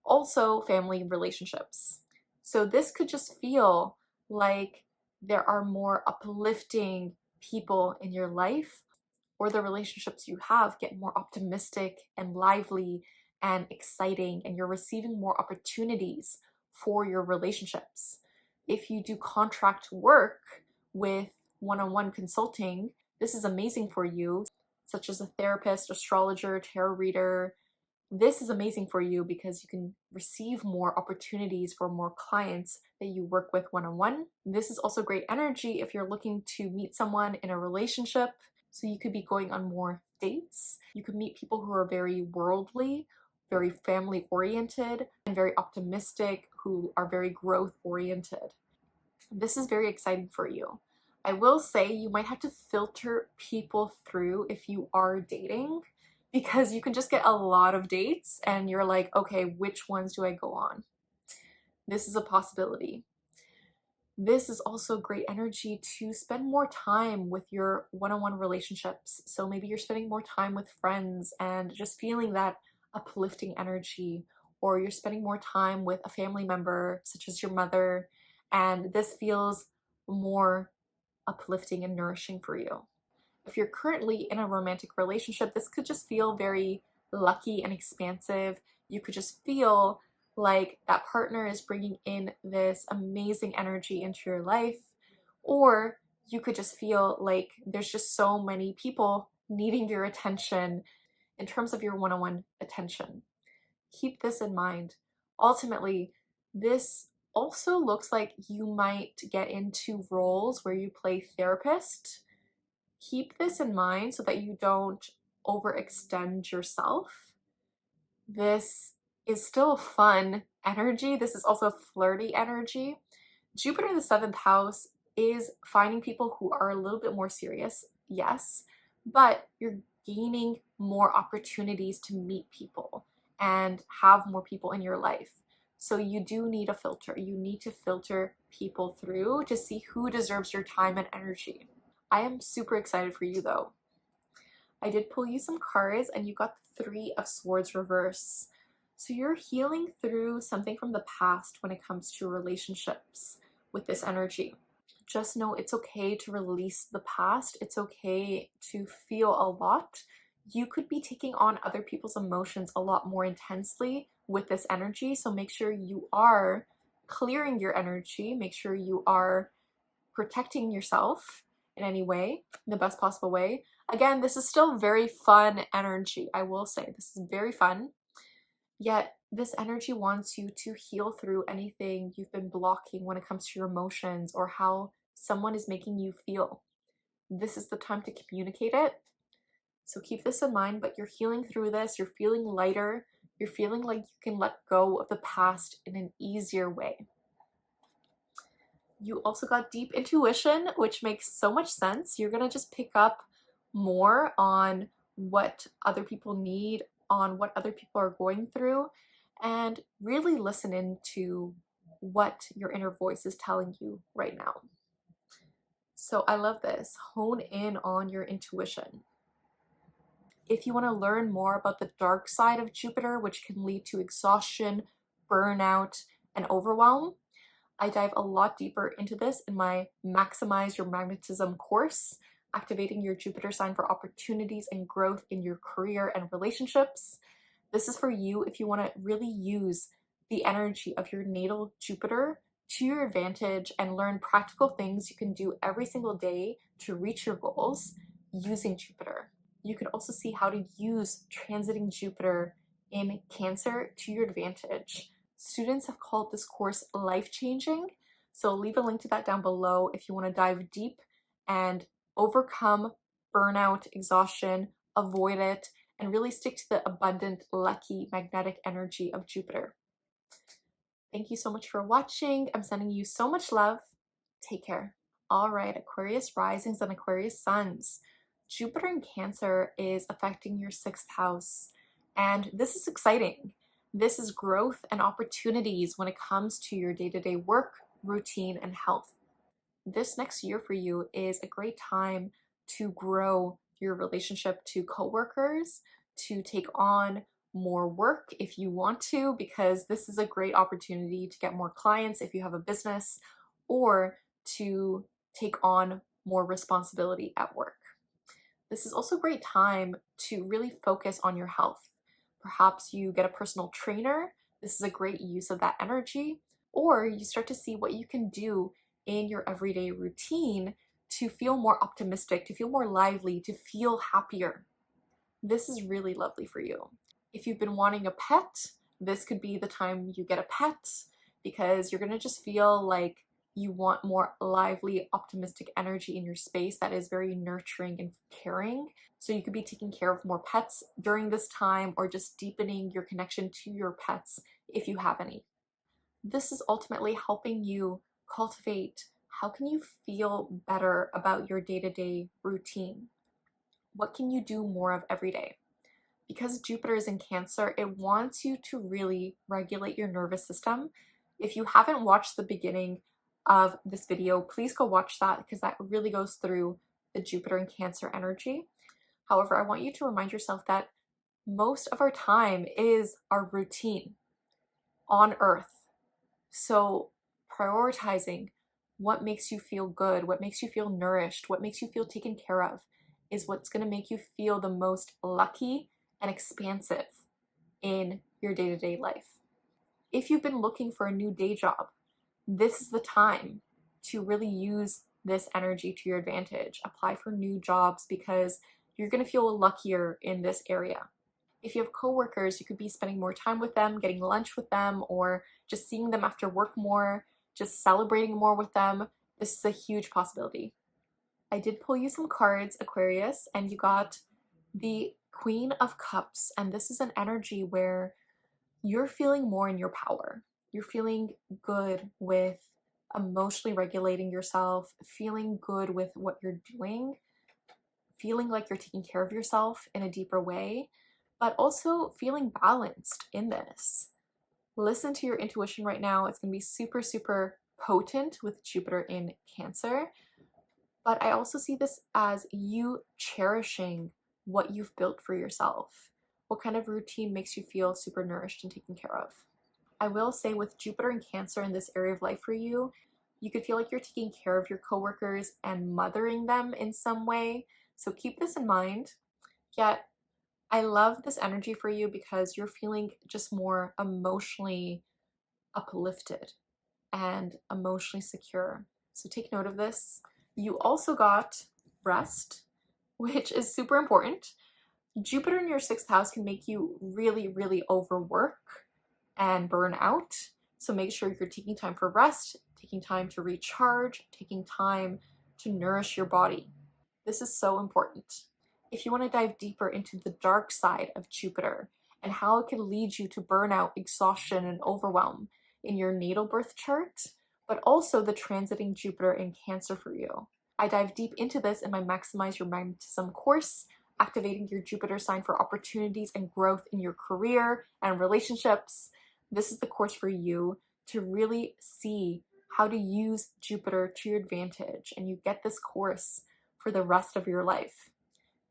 Also, family relationships. So this could just feel like there are more uplifting people in your life, or the relationships you have get more optimistic and lively and exciting, and you're receiving more opportunities for your relationships. If you do contract work with one-on-one consulting, this is amazing for you, such as a therapist, astrologer, tarot reader. This is amazing for you because you can receive more opportunities for more clients that you work with one-on-one. This is also great energy if you're looking to meet someone in a relationship. So you could be going on more dates. You could meet people who are very worldly, very family oriented, and very optimistic, who are very growth oriented. This is very exciting for you. I will say you might have to filter people through if you are dating, because you can just get a lot of dates and you're like, okay, which ones do I go on? This is a possibility. This is also great energy to spend more time with your one-on-one relationships. So maybe you're spending more time with friends and just feeling that uplifting energy, or you're spending more time with a family member such as your mother, and this feels more uplifting and nourishing for you. If you're currently in a romantic relationship, this could just feel very lucky and expansive. You could just feel like that partner is bringing in this amazing energy into your life, or you could just feel like there's just so many people needing your attention in terms of your one-on-one attention. Keep this in mind. Ultimately, this also looks like you might get into roles where you play therapist. Keep this in mind so that you don't overextend yourself. This is still fun energy. This is also flirty energy. Jupiter in the 7th house is finding people who are a little bit more serious, yes, but you're gaining more opportunities to meet people and have more people in your life. So you do need a filter. You need to filter people through to see who deserves your time and energy. I am super excited for you though. I did pull you some cards and you got the 3 of Swords reverse. So you're healing through something from the past when it comes to relationships with this energy. Just know it's okay to release the past. It's okay to feel a lot. You could be taking on other people's emotions a lot more intensely with this energy. So make sure you are clearing your energy. Make sure you are protecting yourself in any way, in the best possible way. Again, this is still very fun energy. I will say this is very fun. Yet this energy wants you to heal through anything you've been blocking when it comes to your emotions or how someone is making you feel. This is the time to communicate it. So keep this in mind, but you're healing through this. You're feeling lighter. You're feeling like you can let go of the past in an easier way. You also got deep intuition, which makes so much sense. You're going to just pick up more on what other people need, on what other people are going through, and really listen into what your inner voice is telling you right now. So I love this. Hone in on your intuition. If you want to learn more about the dark side of Jupiter, which can lead to exhaustion, burnout, and overwhelm, I dive a lot deeper into this in my Maximize Your Magnetism course, activating your Jupiter sign for opportunities and growth in your career and relationships. This is for you if you want to really use the energy of your natal Jupiter to your advantage and learn practical things you can do every single day to reach your goals using Jupiter. You can also see how to use transiting Jupiter in Cancer to your advantage. Students have called this course life-changing, so I'll leave a link to that down below if you want to dive deep and overcome burnout, exhaustion, avoid it, and really stick to the abundant, lucky, magnetic energy of Jupiter. Thank you so much for watching. I'm sending you so much love. Take care. All right, Aquarius risings and Aquarius suns. Jupiter in Cancer is affecting your 6th house, and this is exciting. This is growth and opportunities when it comes to your day-to-day work, routine, and health. This next year for you is a great time to grow your relationship to coworkers, to take on more work if you want to, because this is a great opportunity to get more clients if you have a business, or to take on more responsibility at work. This is also a great time to really focus on your health. Perhaps you get a personal trainer. This is a great use of that energy, or you start to see what you can do in your everyday routine to feel more optimistic, to feel more lively, to feel happier. This is really lovely for you. If you've been wanting a pet, this could be the time you get a pet, because you're gonna just feel like you want more lively, optimistic energy in your space that is very nurturing and caring. So you could be taking care of more pets during this time, or just deepening your connection to your pets if you have any. This is ultimately helping you cultivate how can you feel better about your day-to-day routine. What can you do more of every day? Because Jupiter is in Cancer, it wants you to really regulate your nervous system. If you haven't watched the beginning of this video, please go watch that, because that really goes through the Jupiter and Cancer energy. However, I want you to remind yourself that most of our time is our routine on Earth. So prioritizing what makes you feel good, what makes you feel nourished, what makes you feel taken care of is what's going to make you feel the most lucky and expansive in your day-to-day life. If you've been looking for a new day job, this is the time to really use this energy to your advantage. Apply for new jobs, because you're going to feel luckier in this area. If you have coworkers, you could be spending more time with them, getting lunch with them, or just seeing them after work more, just celebrating more with them. This is a huge possibility. I did pull you some cards, Aquarius, and you got the Queen of Cups, and this is an energy where you're feeling more in your power. You're feeling good with emotionally regulating yourself, feeling good with what you're doing, feeling like you're taking care of yourself in a deeper way, but also feeling balanced in this. Listen to your intuition right now. It's going to be super, super potent with Jupiter in Cancer. But I also see this as you cherishing what you've built for yourself. What kind of routine makes you feel super nourished and taken care of? I will say, with Jupiter and Cancer in this area of life for you, you could feel like you're taking care of your coworkers and mothering them in some way. So keep this in mind. Yet, I love this energy for you because you're feeling just more emotionally uplifted and emotionally secure. So take note of this. You also got rest, which is super important. Jupiter in your 6th house can make you really, really overwork and burn out. So make sure you're taking time for rest, taking time to recharge, taking time to nourish your body. This is so important. If you want to dive deeper into the dark side of Jupiter and how it can lead you to burnout, exhaustion, and overwhelm in your natal birth chart, but also the transiting Jupiter in Cancer for you, I dive deep into this in my Maximize Your Magnetism course, activating your Jupiter sign for opportunities and growth in your career and relationships. This is the course for you to really see how to use Jupiter to your advantage, and you get this course for the rest of your life.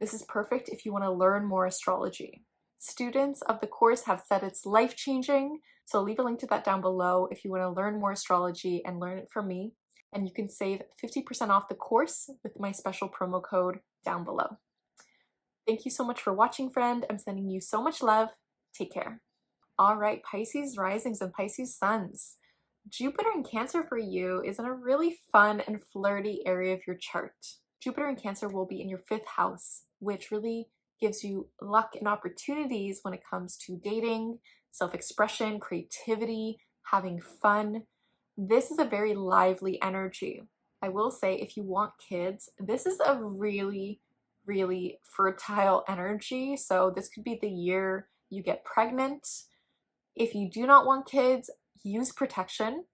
This is perfect if you want to learn more astrology. Students of the course have said it's life-changing, so leave a link to that down below if you want to learn more astrology and learn it from me. And you can save 50% off the course with my special promo code down below. Thank you so much for watching, friend. I'm sending you so much love. Take care. All right, Pisces risings and Pisces suns. Jupiter in Cancer for you is in a really fun and flirty area of your chart. Jupiter in Cancer will be in your 5th house, which really gives you luck and opportunities when it comes to dating, self-expression, creativity, having fun. This is a very lively energy. I will say, if you want kids, this is a really fertile energy. So this could be the year you get pregnant. If you do not want kids, use protection.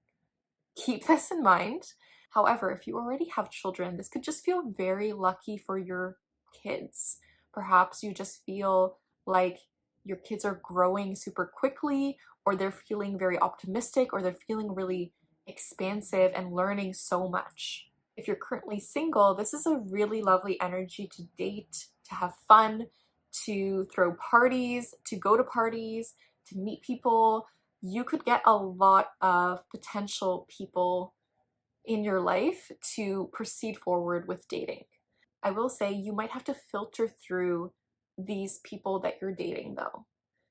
Keep this in mind. However, if you already have children, this could just feel very lucky for your kids. Perhaps you just feel like your kids are growing super quickly, or they're feeling very optimistic, or they're feeling really expansive and learning so much. If you're currently single, this is a really lovely energy to date, to have fun, to throw parties, to go to parties, to meet people. You could get a lot of potential people in your life to proceed forward with dating. I will say you might have to filter through these people that you're dating though,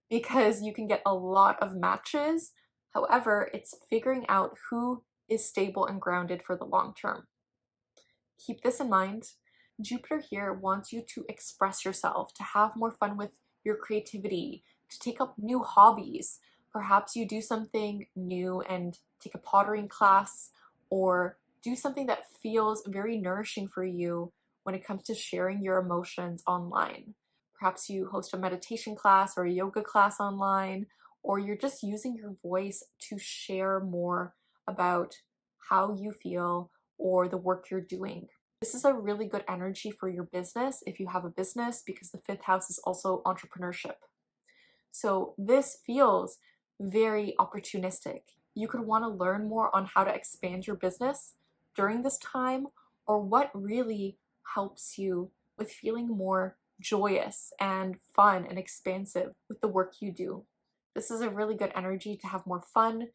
because you can get a lot of matches. However, it's figuring out who is stable and grounded for the long term. Keep this in mind. Jupiter here wants you to express yourself, to have more fun with your creativity, to take up new hobbies. Perhaps you do something new and take a pottering class, or do something that feels very nourishing for you when it comes to sharing your emotions online. Perhaps you host a meditation class or a yoga class online, or you're just using your voice to share more about how you feel or the work you're doing. This is a really good energy for your business if you have a business, because the 5th house is also entrepreneurship. So this feels very opportunistic. You could want to learn more on how to expand your business during this time, or what really helps you with feeling more joyous and fun and expansive with the work you do. This is a really good energy to have more fun,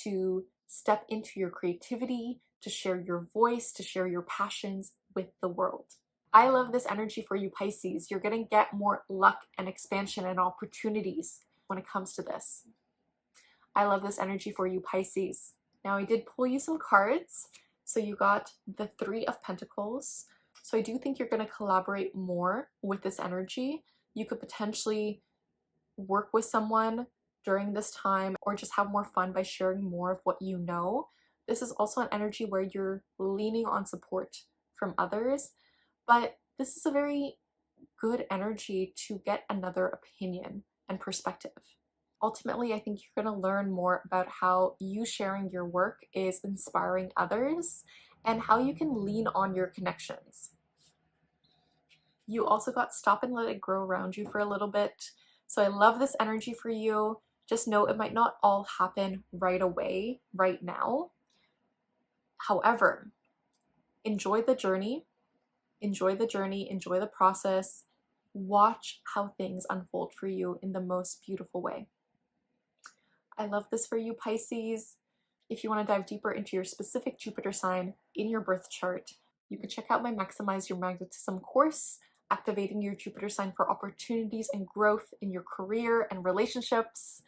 to step into your creativity, to share your voice, to share your passions with the world. I love this energy for you, Pisces. You're going to get more luck and expansion and opportunities when it comes to this. I love this energy for you, Pisces. Now, I did pull you some cards. So you got the 3 of Pentacles. So I do think you're going to collaborate more with this energy. You could potentially work with someone during this time, or just have more fun by sharing more of what you know. This is also an energy where you're leaning on support from others, but this is a very good energy to get another opinion and perspective. Ultimately, I think you're going to learn more about how you sharing your work is inspiring others and how you can lean on your connections. You also got stop and let it grow around you for a little bit. So I love this energy for you. Just know it might not all happen right away, right now. However, enjoy the journey, enjoy the process. Watch how things unfold for you in the most beautiful way. I love this for you, Pisces. If you want to dive deeper into your specific Jupiter sign in your birth chart, you can check out my Maximize Your Magnetism course, activating your Jupiter sign for opportunities and growth in your career and relationships.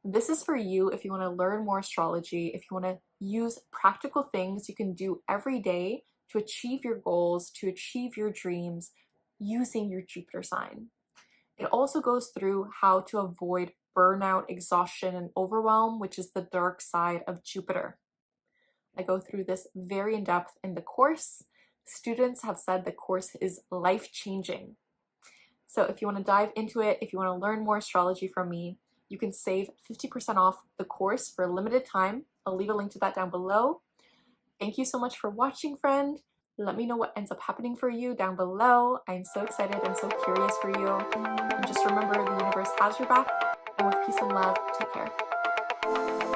This is for you if you want to learn more astrology, if you want to use practical things you can do every day to achieve your goals, to achieve your dreams using your Jupiter sign. It also goes through how to avoid burnout, exhaustion, and overwhelm, which is the dark side of Jupiter. I go through this very in depth in the course. Students have said the course is life-changing. So if you want to dive into it, if you want to learn more astrology from me, you can save 50% off the course for a limited time. I'll leave a link to that down below. Thank you so much for watching, friend. Let me know what ends up happening for you down below. I'm so excited and so curious for you. And just remember, the universe has your back. And with peace and love, take care.